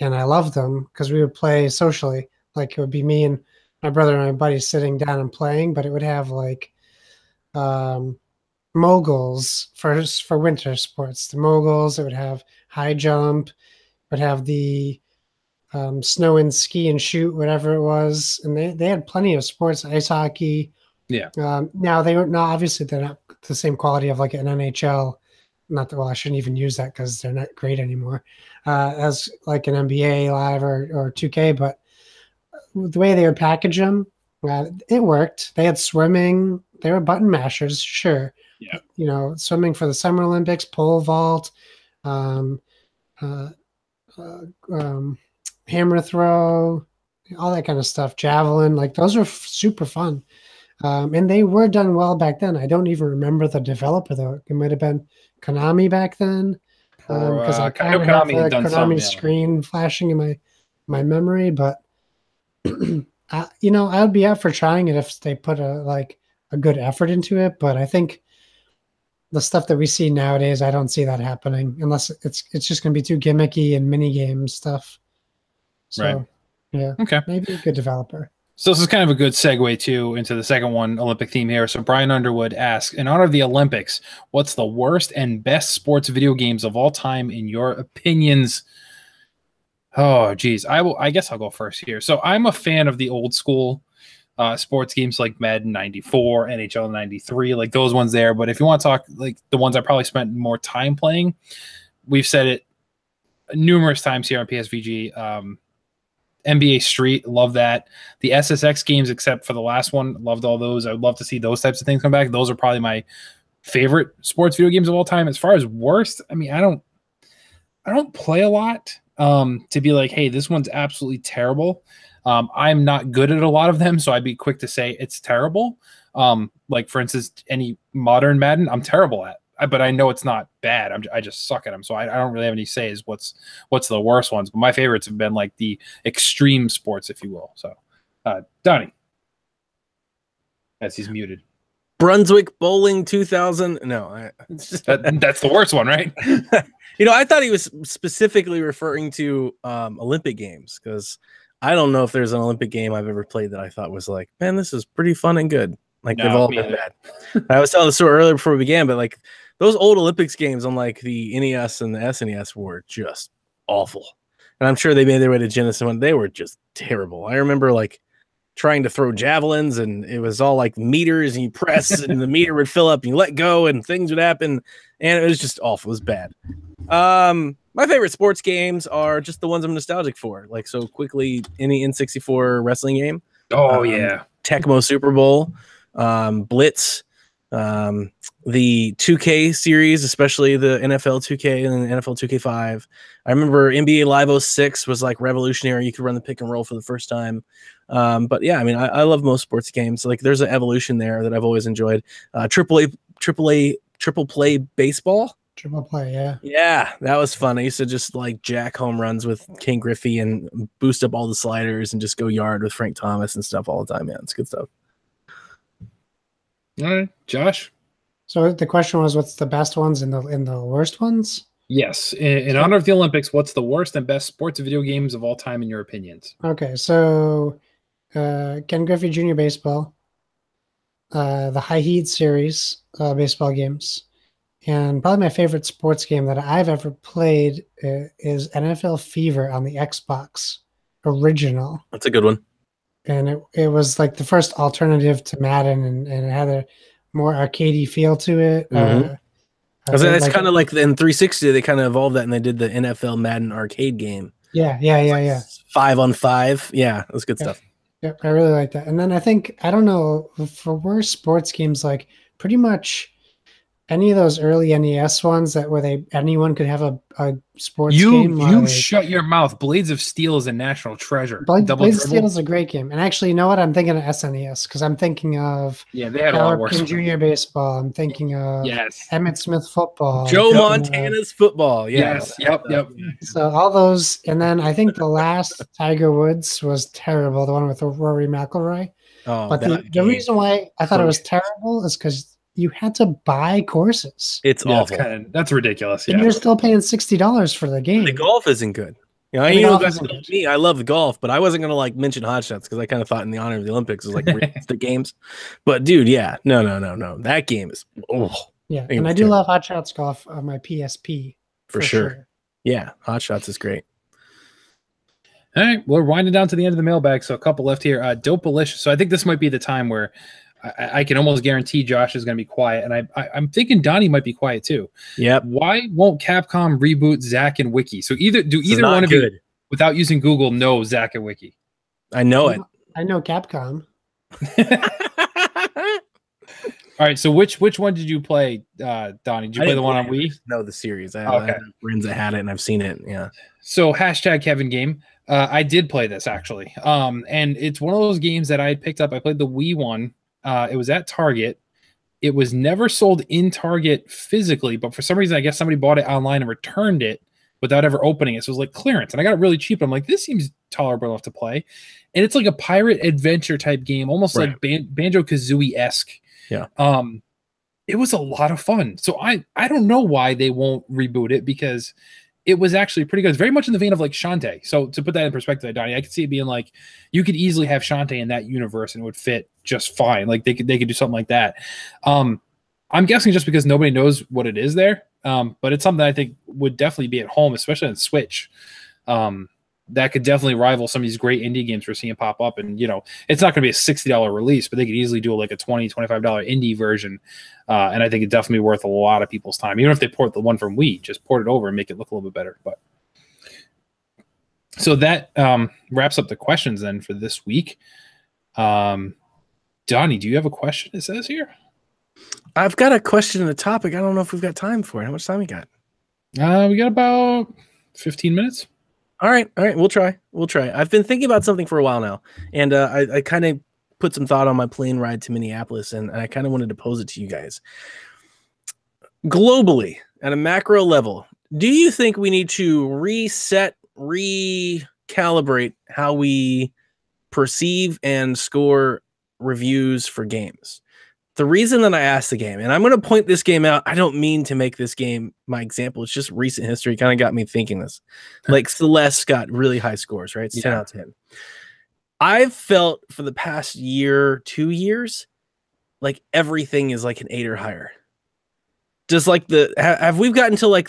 and I loved them because we would play socially. Like it would be me and my brother and my buddy sitting down and playing, but it would have like moguls for winter sports. The moguls, it would have high jump, it would have the snow and ski and shoot, whatever it was, and they had plenty of sports, ice hockey. Yeah. Now they're not the same quality of like an NHL. Not that, well, I shouldn't even use that because they're not great anymore, as like an NBA Live or 2K. But the way they would package them, it worked. They had swimming. They were button mashers, sure. Yeah. Swimming for the Summer Olympics, pole vault, hammer throw, all that kind of stuff, javelin. Like those were super fun. And they were done well back then. I don't even remember the developer, though. It might have been Konami back then, because I kind of have the Konami screen flashing in my memory. But I would be up for trying it if they put a good effort into it. But I think the stuff that we see nowadays, I don't see that happening unless it's just going to be too gimmicky and mini game stuff. So, Right. yeah, Okay. maybe a good developer. So this is kind of a good segue too into the second one, Olympic theme here. So Brian Underwood asks, in honor of the Olympics, what's the worst and best sports video games of all time in your opinions? Oh, geez. I guess I'll go first here. So I'm a fan of the old school sports games like Madden 94, NHL 93, like those ones there. But if you want to talk like the ones I probably spent more time playing, we've said it numerous times here on PSVG. NBA Street, love that. The SSX games, except for the last one, loved all those. I would love to see those types of things come back. Those are probably my favorite sports video games of all time. As far as worst, I mean, I don't play a lot to be like, hey, this one's absolutely terrible. I'm not good at a lot of them, so I'd be quick to say it's terrible. Like for instance, any modern Madden, I'm terrible at. But I know it's not bad. I just suck at them, so I don't really have any say as what's the worst ones. But my favorites have been like the extreme sports, if you will. So, Donnie, as he's muted. Brunswick Bowling 2000. No, that's the worst one, right? I thought he was specifically referring to Olympic games, because I don't know if there's an Olympic game I've ever played that I thought was like, man, this is pretty fun and good. Like they've all been bad. I was telling the story earlier before we began, but like those old Olympics games on like the NES and the SNES were just awful. And I'm sure they made their way to Genesis when they were just terrible. I remember like trying to throw javelins, and it was all like meters, and you press and the meter would fill up and you let go and things would happen. And it was just awful. It was bad. My favorite sports games are just the ones I'm nostalgic for. Like, so quickly, any N64 wrestling game. Oh, yeah. Tecmo Super Bowl. Blitz, the 2K series, especially the NFL 2K and the NFL 2K5. I remember NBA Live 06 was like revolutionary. You could run the pick and roll for the first time. But yeah, I mean, I love most sports games. Like there's an evolution there that I've always enjoyed. Triple play baseball. Triple play, yeah. Yeah, that was fun. I used to just like jack home runs with King Griffey and boost up all the sliders and just go yard with Frank Thomas and stuff all the time. Yeah, it's good stuff. All right, Josh. So the question was, what's the best ones and the worst ones? Yes. In honor of the Olympics, what's the worst and best sports video games of all time in your opinions? Okay, so Ken Griffey Jr. Baseball, the High Heat series baseball games, and probably my favorite sports game that I've ever played is NFL Fever on the Xbox original. That's a good one. And it was like the first alternative to Madden, and it had a more arcadey feel to it. Mm-hmm. That's like, kind of like in 360, they kind of evolved that and they did the NFL Madden arcade game. Yeah. 5-on-5. Yeah, that's good stuff. Yeah, I really like that. And then I don't know, for worst sports games, like pretty much any of those early NES ones where anyone could have a sports game. You shut your mouth. Blades of Steel is a national treasure. Blades of Steel is a great game. And actually, you know what? I'm thinking of SNES because I'm thinking of they had a lot worse. Junior Baseball. I'm thinking of Emmett Smith football. Joe Montana's football. Yes. Yep. So all those, and then I think the last Tiger Woods was terrible. The one with Rory McIlroy. Oh, but the reason why I thought it was terrible is because you had to buy courses. It's awful. That's ridiculous. And you're still paying $60 for the game. The golf isn't good. I love the golf, but I wasn't gonna like mention Hot Shots because I kind of thought in the honor of the Olympics was like realistic games. But dude, yeah, no. That game is and I do love Hot Shots Golf on my PSP for sure. Yeah, Hot Shots is great. All right, we're winding down to the end of the mailbag, so a couple left here. Dopalicious. So I think this might be the time where I can almost guarantee Josh is going to be quiet, and I'm thinking Donnie might be quiet too. Yep. Why won't Capcom reboot Zack and Wiki? So either one of you, without using Google, know Zack and Wiki. I know it. I know Capcom. All right. So which one did you play, Donnie? Did you play the one on Wii? No, the series. I have friends that had it, and I've seen it. Yeah. So #Kevin Game. I did play this actually, and it's one of those games that I picked up. I played the Wii one. It was at Target. It was never sold in Target physically, but for some reason, I guess somebody bought it online and returned it without ever opening it. So it was like clearance, and I got it really cheap. I'm like, this seems tolerable enough to play, and it's like a pirate adventure type game, almost like Banjo-Kazooie-esque. Yeah. it was a lot of fun. So I don't know why they won't reboot it, because it was actually pretty good. It's very much in the vein of like Shantae. So to put that in perspective, Donnie, I could see it being like, you could easily have Shantae in that universe and it would fit just fine. Like they could do something like that. I'm guessing just because nobody knows what it is there. But it's something I think would definitely be at home, especially on Switch. That could definitely rival some of these great indie games we're seeing pop up. And, it's not going to be a $60 release, but they could easily do like a $20, $25 indie version. And I think it'd definitely be worth a lot of people's time. Even if they port the one from Wii, just port it over and make it look a little bit better. But so that wraps up the questions then for this week. Donnie, do you have a question, it says here? I've got a question in the topic. I don't know if we've got time for it. How much time we got? We got about 15 minutes. All right. We'll try. I've been thinking about something for a while now, and I kind of put some thought on my plane ride to Minneapolis, and I kind of wanted to pose it to you guys. Globally, at a macro level, do you think we need to reset, recalibrate how we perceive and score reviews for games? The reason that I asked the game, and I'm going to point this game out, I don't mean to make this game my example. It's just recent history kind of got me thinking this. Like Celeste got really high scores, right? It's 10 out of 10. I've felt for the past year, 2 years, like everything is like an 8 or higher. Just like have we gotten to like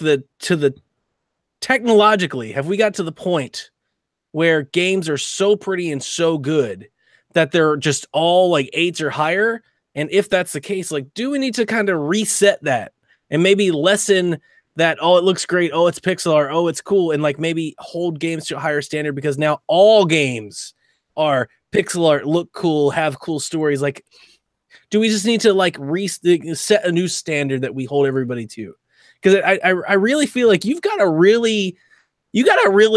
technologically, have we got to the point where games are so pretty and so good that they're just all like 8s or higher? And if that's the case, like, do we need to kind of reset that and maybe lessen that, oh, it looks great, oh, it's pixel art, oh, it's cool, and like maybe hold games to a higher standard, because now all games are pixel art, look cool, have cool stories. Like, do we just need to like set a new standard that we hold everybody to? Because I really feel like you got to really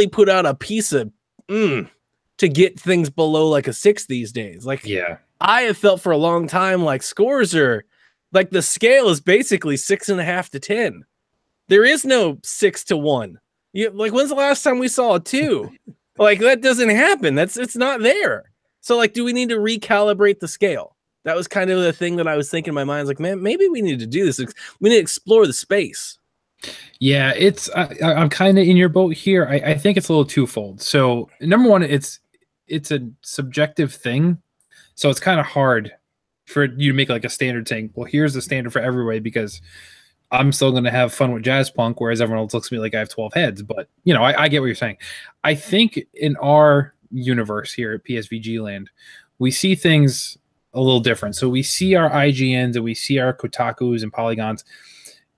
put out a piece of to get things below like a 6 these days. Like, yeah. I have felt for a long time like scores are like the scale is basically 6.5 to 10. There is no 6 to 1. Like, when's the last time we saw a 2? Like, that doesn't happen. It's not there. So like, do we need to recalibrate the scale? That was kind of the thing that I was thinking in my mind. I was like, man, maybe we need to do this. We need to explore the space. Yeah, I'm kind of in your boat here. I think it's a little twofold. So number one, it's a subjective thing. So it's kind of hard for you to make like a standard saying, well, here's the standard for everybody, because I'm still going to have fun with jazz punk, whereas everyone else looks at me like I have 12 heads. But, I get what you're saying. I think in our universe here at PSVG land, we see things a little different. So we see our IGNs and we see our Kotakus and Polygons,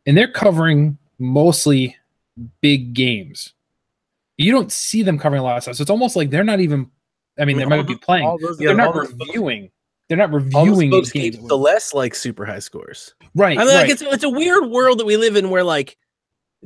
and they're covering mostly big games. You don't see them covering a lot of stuff. So it's almost like they're not even, they might be playing. They're not reviewing. They're not reviewing these games. The less like super high scores. Right. Like it's a weird world that we live in where like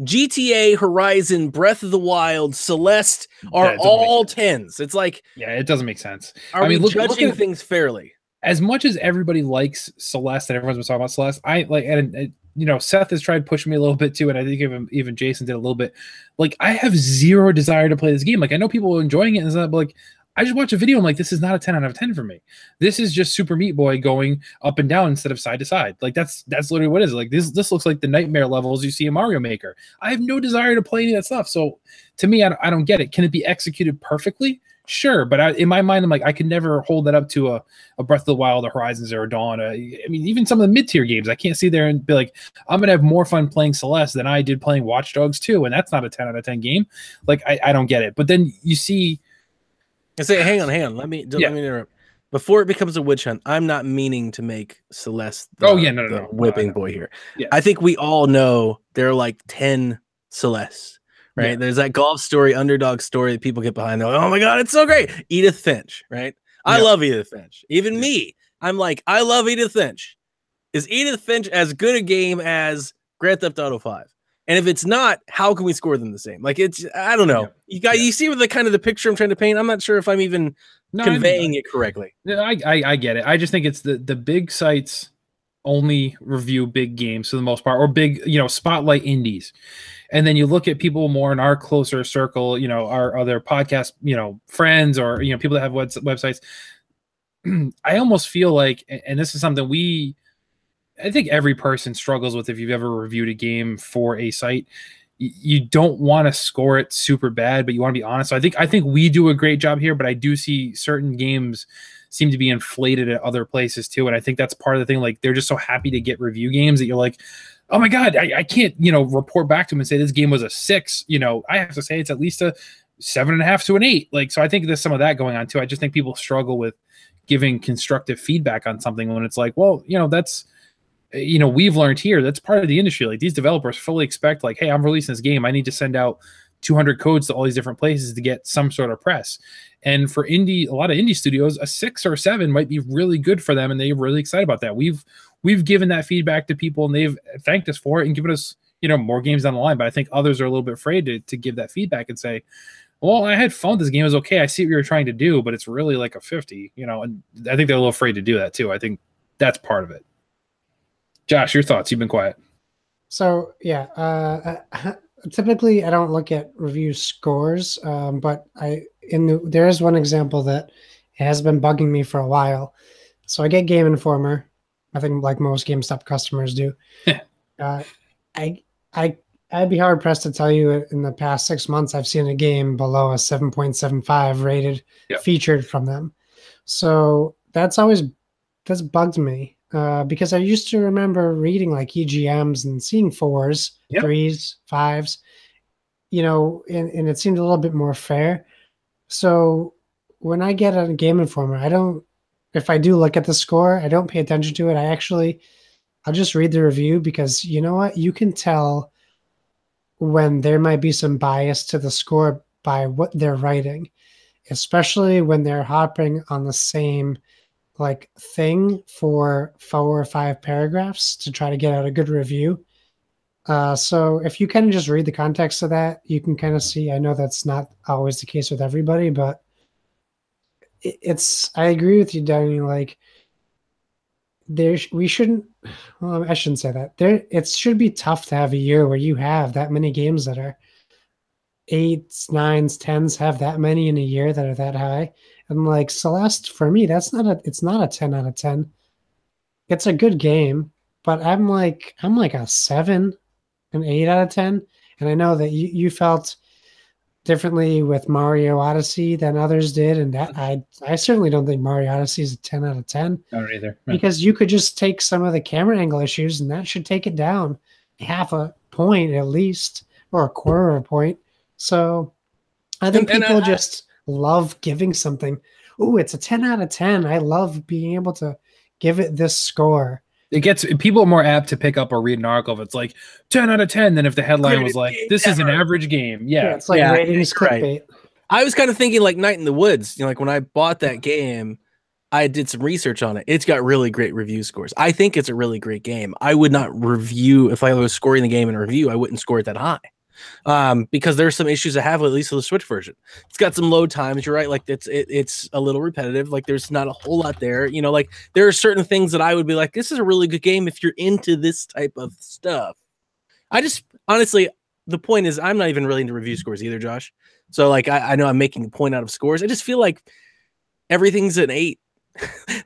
GTA, Horizon, Breath of the Wild, Celeste are all 10s. It's like, yeah, it doesn't make sense. Are we judging things fairly? As much as everybody likes Celeste and everyone's been talking about Celeste, I like, and Seth has tried pushing me a little bit too, and I think even Jason did a little bit. Like, I have zero desire to play this game. Like, I know people are enjoying it and stuff, but like, I just watch a video and I'm like, this is not a 10 out of 10 for me. This is just Super Meat Boy going up and down instead of side to side. Like, that's literally what it is. Like, this looks like the nightmare levels you see in Mario Maker. I have no desire to play any of that stuff. So to me, I don't get it. Can it be executed perfectly? Sure, but in my mind, I'm like, I could never hold that up to a Breath of the Wild, or Horizons, or a Dawn. Even some of the mid-tier games, I can't sit there and be like, I'm gonna have more fun playing Celeste than I did playing Watch Dogs 2, and that's not a 10 out of 10 game. Like, I don't get it. But then you see, I say, hang on. Let me interrupt. Before it becomes a witch hunt, I'm not meaning to make Celeste the whipping boy here. Yeah. I think we all know there are like 10 Celestes. Right. Yeah. There's that golf story, underdog story that people get behind. They're like, oh my God, it's so great. Edith Finch. Right. I love Edith Finch. Even me. I'm like, I love Edith Finch. Is Edith Finch as good a game as Grand Theft Auto 5? And if it's not, how can we score them the same? Like, it's, I don't know. You see what the kind of the picture I'm trying to paint? I'm not sure if I'm even conveying it correctly. Yeah, I get it. I just think it's the big sites only review big games for the most part, or big, spotlight indies. And then you look at people more in our closer circle, our other podcast, friends, or, people that have websites. I almost feel like, and this is something we I think every person struggles with, if you've ever reviewed a game for a site, you don't want to score it super bad, but you want to be honest. So I think we do a great job here, but I do see certain games seem to be inflated at other places too. And I think that's part of the thing. Like, they're just so happy to get review games that you're like, oh my God, I can't, report back to them and say this game was a 6. I have to say it's at least a 7.5 to an 8. Like, so I think there's some of that going on too. I just think people struggle with giving constructive feedback on something when it's like, well, that's, we've learned here, that's part of the industry. Like, these developers fully expect, like, hey, I'm releasing this game, I need to send out 200 codes to all these different places to get some sort of press. And for a lot of indie studios, a 6 or 7 might be really good for them, and they're really excited about that. We've given that feedback to people, and they've thanked us for it and given us, more games down the line. But I think others are a little bit afraid to give that feedback and say, well, I had fun. This game was okay. I see what you're trying to do, but it's really like a 50, and I think they're a little afraid to do that too. I think that's part of it. Josh, your thoughts? You've been quiet. So yeah, typically I don't look at review scores, but there is one example that has been bugging me for a while. So I get Game Informer, I think, like most GameStop customers do. I'd be hard pressed to tell you in the past 6 months I've seen a game below a 7.75 rated featured from them. So that's bugged me. Because I used to remember reading like EGMs and seeing 4s, 3s, 5s, and it seemed a little bit more fair. So when I get a Game Informer, if I do look at the score, I don't pay attention to it. I'll just read the review, because you know what? You can tell when there might be some bias to the score by what they're writing, especially when they're hopping on the same thing for 4 or 5 paragraphs to try to get out a good review. So if you kind of just read the context of that, you can kind of see. I know that's not always the case with everybody, but I agree with you, Danny. Like, we shouldn't. Well, I shouldn't say that. It should be tough to have a year where you have that many games that are 8s, 9s, 10s, have that many in a year that are that high. And like Celeste, for me, it's not a 10 out of 10. It's a good game, but I'm like a 7, an 8 out of 10. And I know that you felt differently with Mario Odyssey than others did, and that I certainly don't think Mario Odyssey is a 10 out of 10. I don't either. No. Because you could just take some of the camera angle issues, and that should take it down half a point at least, or a quarter of a point. So I think people just love giving something. Oh, it's a 10 out of 10. I love being able to give it this score. People are more apt to pick up or read an article if it's like 10 out of 10 than if the headline was like, this is an average game. Yeah. It's like ratings clickbait. I was kind of thinking like Night in the Woods. Like when I bought that game, I did some research on it. It's got really great review scores. I think it's a really great game. I would not review, if I was scoring the game in a review, I wouldn't score it that high. Because there's some issues I have, at least with the Switch version. It's got some load times. You're right. Like it's a little repetitive. Like there's not a whole lot there. Like there are certain things that I would be like, this is a really good game if you're into this type of stuff. I just honestly, the point is, I'm not even really into review scores either, Josh. So like, I know I'm making a point out of scores. I just feel like everything's an 8.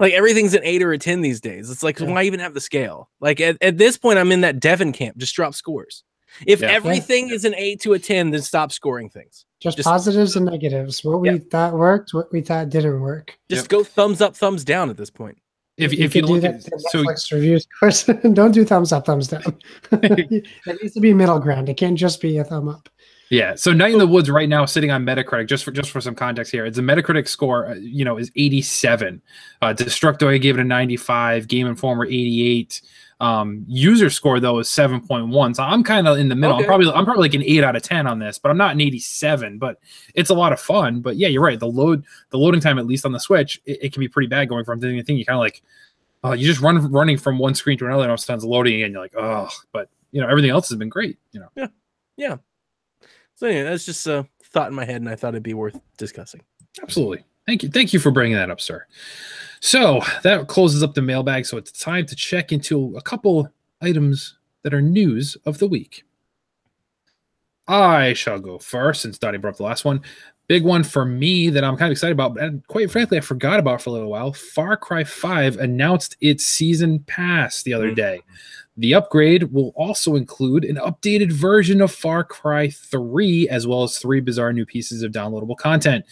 Like everything's an 8 or a 10 these days. It's like, why even have the scale? Like at this point, I'm in that Devin camp. Just drop scores. If everything is an 8 to a 10, then stop scoring things. Just positives and negatives. What we thought worked, what we thought didn't work. Just go thumbs up, thumbs down at this point. If you look at Netflix reviews, course, don't do thumbs up, thumbs down. It needs to be middle ground. It can't just be a thumb up. Yeah. So Night in the Woods right now sitting on Metacritic, just for some context here, it's a Metacritic score, is 87. Destructoid gave it a 95. Game Informer 88. User score though is 7.1. So I'm kind of in the middle. Okay. I'm probably like an 8 out of 10 on this, but I'm not an 87. But it's a lot of fun. But yeah, you're right. The loading time, at least on the Switch, it can be pretty bad going from thing to thing. You kind of like, you just running from one screen to another, and all of a sudden it's loading again. You're like, oh, but everything else has been great. Yeah. So anyway, that's just a thought in my head, and I thought it'd be worth discussing. Absolutely. Thank you for bringing that up, sir. So that closes up the mailbag. So it's time to check into a couple items that are news of the week. I shall go first since Donnie brought up the last one. Big one for me that I'm kind of excited about, and quite frankly, I forgot about for a little while. Far Cry 5 announced its season pass the other day. The upgrade will also include an updated version of Far Cry 3, as well as 3 bizarre new pieces of downloadable content.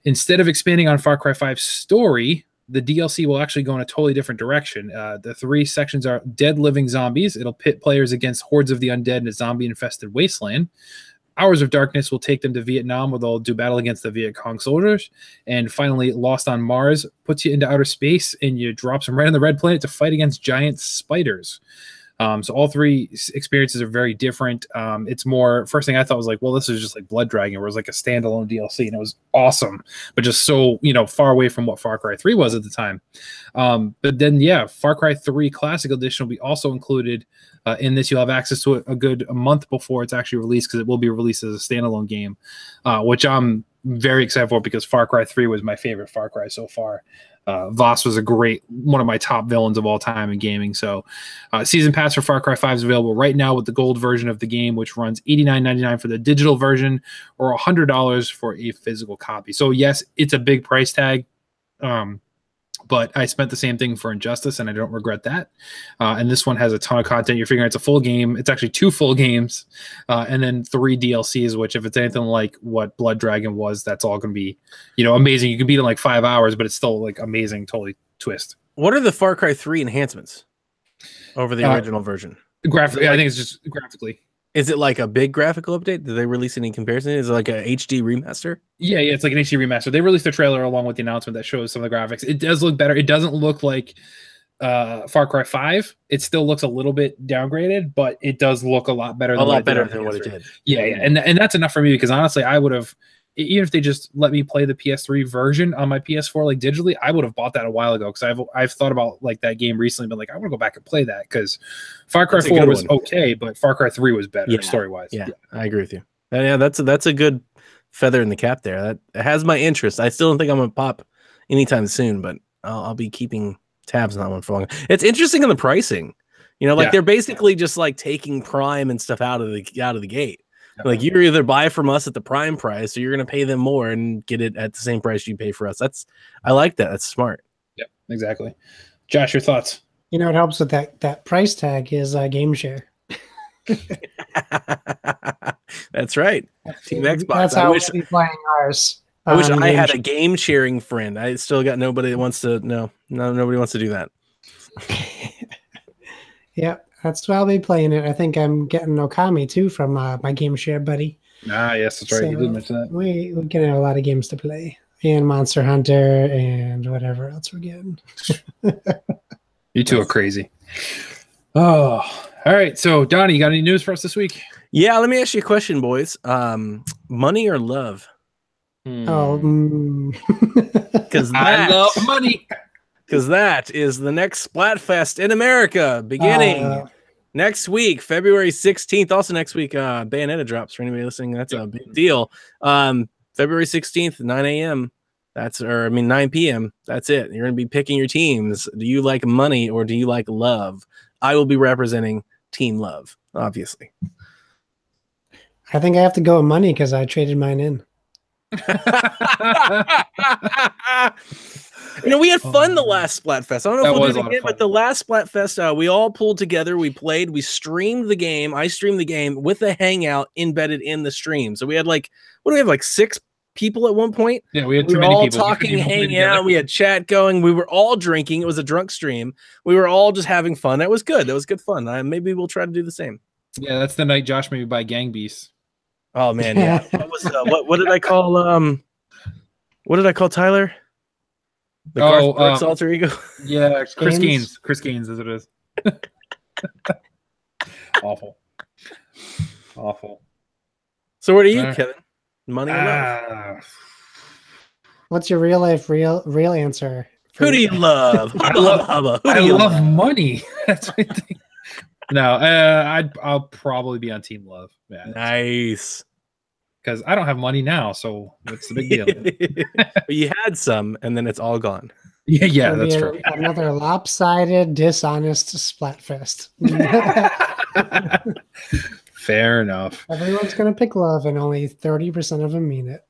Instead of expanding on Far Cry 5's story, the DLC will actually go in a totally different direction. The 3 sections are Dead Living Zombies. It'll pit players against hordes of the undead in a zombie-infested wasteland. Hours of Darkness will take them to Vietnam, where they'll do battle against the Viet Cong soldiers. And finally, Lost on Mars puts you into outer space, and you drop some right on the red planet to fight against giant spiders. So all 3 experiences are very different. It's more, first thing I thought was like, well, this is just like Blood Dragon, where it was like a standalone DLC, and it was awesome, but just so, far away from what Far Cry 3 was at the time. But then, yeah, Far Cry 3 Classic Edition will be also included in this. You'll have access to it a month before it's actually released, because it will be released as a standalone game, which I'm very excited for, because Far Cry 3 was my favorite Far Cry so far. Voss was one of my top villains of all time in gaming. So season pass for Far Cry 5 is available right now with the gold version of the game, which runs $89.99 for the digital version, or $100 for a physical copy. So yes, it's a big price tag. But I spent the same thing for Injustice, and I don't regret that. And this one has a ton of content. You're figuring it's a full game. It's actually 2 full games, and then 3 DLCs, which if it's anything like what Blood Dragon was, that's all going to be, amazing. You can beat it in like 5 hours, but it's still like amazing, totally twist. What are the Far Cry 3 enhancements over the original version? Graphically, I think it's just graphically. Is it like a big graphical update? Did they release any comparison? Is it like a HD remaster? Yeah, it's like an HD remaster. They released a trailer along with the announcement that shows some of the graphics. It does look better. It doesn't look like Far Cry 5. It still looks a little bit downgraded, but it does look a lot better. A lot better than what it did. Yeah, and that's enough for me, because honestly, I would have, even if they just let me play the PS3 version on my PS4 like digitally, I would have bought that a while ago, because I've thought about like that game recently, but like I want to go back and play that, because Far Cry 4 was okay, but Far Cry 3 was better story wise. Yeah, I agree with you. Yeah, that's a good feather in the cap there. That has my interest. I still don't think I'm gonna pop anytime soon, but I'll be keeping tabs on that one for long. It's interesting in the pricing. They're basically just like taking Prime and stuff out of the gate. Like, you either buy from us at the Prime price, or you're going to pay them more and get it at the same price you pay for us. I like that. That's smart. Yeah, exactly. Josh, your thoughts? What helps with that price tag is game share. That's right. Team Xbox. That's how we'll be playing ours. I wish I had a game sharing friend. I still got nobody that wants to. Nobody wants to do that. Yep. That's why I'll be playing it. I think I'm getting Okami too from my game share buddy. Yes, that's right. So you did mention that. We're getting a lot of games to play, and Monster Hunter and whatever else we're getting. You two are crazy. Oh, all right. So, Donnie, you got any news for us this week? Yeah, let me ask you a question, boys. Money or love? Because I love money. Because that is the next Splatfest in America, beginning next week, February 16th. Also next week, Bayonetta drops for anybody listening. That's a big deal. February 16th, 9 a.m. 9 p.m. That's it. You're going to be picking your teams. Do you like money or do you like love? I will be representing Team Love, obviously. I think I have to go with money because I traded mine in. We had fun the last Splatfest. I don't know if we'll do it again, but the last Splatfest, we all pulled together. We played. We streamed the game. I streamed the game with a hangout embedded in the stream. So we had what do we have, 6 people at one point? Yeah, we had too many people. We were all talking, hanging out. We had chat going. We were all drinking. It was a drunk stream. We were all just having fun. That was good. That was good fun. Maybe we'll try to do the same. Yeah, that's the night Josh made me buy Gang Beasts. Oh man, yeah. What did I call what did I call Tyler? The Garth Brooks alter ego. Yeah, Chris Gaines. Chris Gaines is what it is. Awful. So what are you, Kevin? Money or love? What's your real answer? Who do you love? I love money. That's my thing. No, I'll probably be on Team Love. Yeah, nice. Because I don't have money now, so what's the big deal? You had some, and then it's all gone. Yeah, that's true. Another lopsided, dishonest Splatfest. Fair enough. Everyone's going to pick love, and only 30% of them mean it.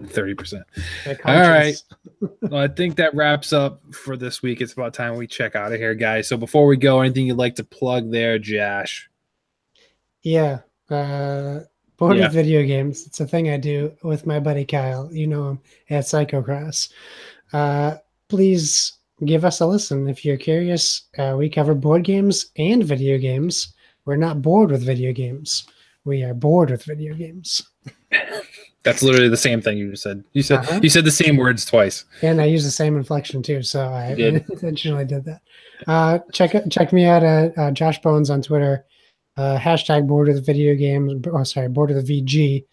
30%. All All right. Well, I think that wraps up for this week. It's about time we check out of here, guys. So before we go, anything you'd like to plug there, Josh? Yeah. Bored with video games. It's a thing I do with my buddy Kyle. You know him at Psychocross. Please give us a listen if you're curious. We cover board games and video games. We're not bored with video games. We are bored with video games. That's literally the same thing you just said. You said the same words twice. And I use the same inflection too, so I intentionally did that. Check me out at Josh Bones on Twitter. Hashtag bored with video games. Oh, sorry, bored with the VG.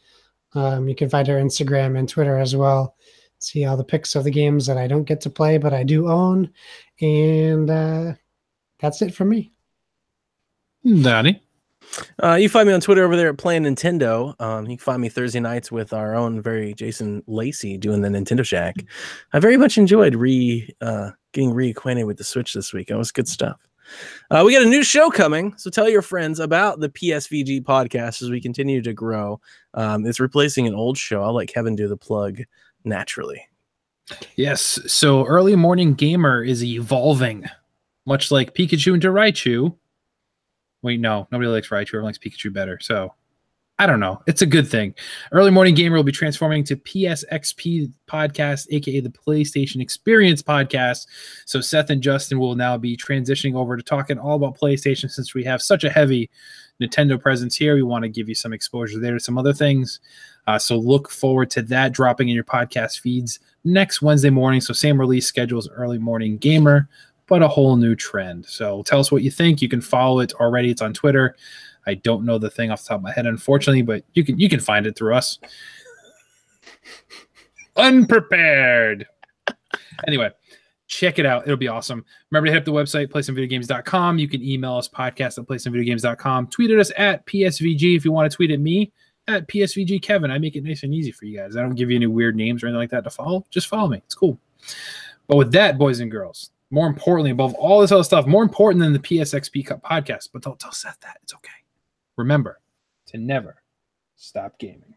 You can find our Instagram and Twitter as well. See all the pics of the games that I don't get to play, but I do own. And that's it for me. Donnie? You find me on Twitter over there at Playing Nintendo. You can find me Thursday nights with our own very Jason Lacey doing the Nintendo Shack. I very much enjoyed getting reacquainted with the Switch this week. It was good stuff. We got a new show coming, so tell your friends about the PSVG podcast as we continue to grow. It's replacing an old show. I'll let Kevin do the plug naturally. Yes, so Early Morning Gamer is evolving, much like Pikachu into Raichu. Wait, no, nobody likes Raichu. Everyone likes Pikachu better. So I don't know. It's a good thing. Early Morning Gamer will be transforming to PSXP podcast, aka the PlayStation Experience podcast. So Seth and Justin will now be transitioning over to talking all about PlayStation since we have such a heavy Nintendo presence here. We want to give you some exposure there to some other things. So look forward to that dropping in your podcast feeds next Wednesday morning. So same release schedule as Early Morning Gamer, but a whole new trend. So tell us what you think. You can follow it already. It's on Twitter. I don't know the thing off the top of my head, unfortunately, but you can find it through us. Unprepared. Anyway, check it out. It'll be awesome. Remember to hit up the website, playsomevideogames.com. You can email us, podcast at playsomevideogames.com. Tweet at us at PSVG if you want to tweet at me, at PSVG Kevin. I make it nice and easy for you guys. I don't give you any weird names or anything like that to follow. Just follow me. It's cool. But with that, boys and girls, more importantly, above all this other stuff, more important than the PSXP Cup podcast, but don't tell Seth that. It's okay. Remember to never stop gaming.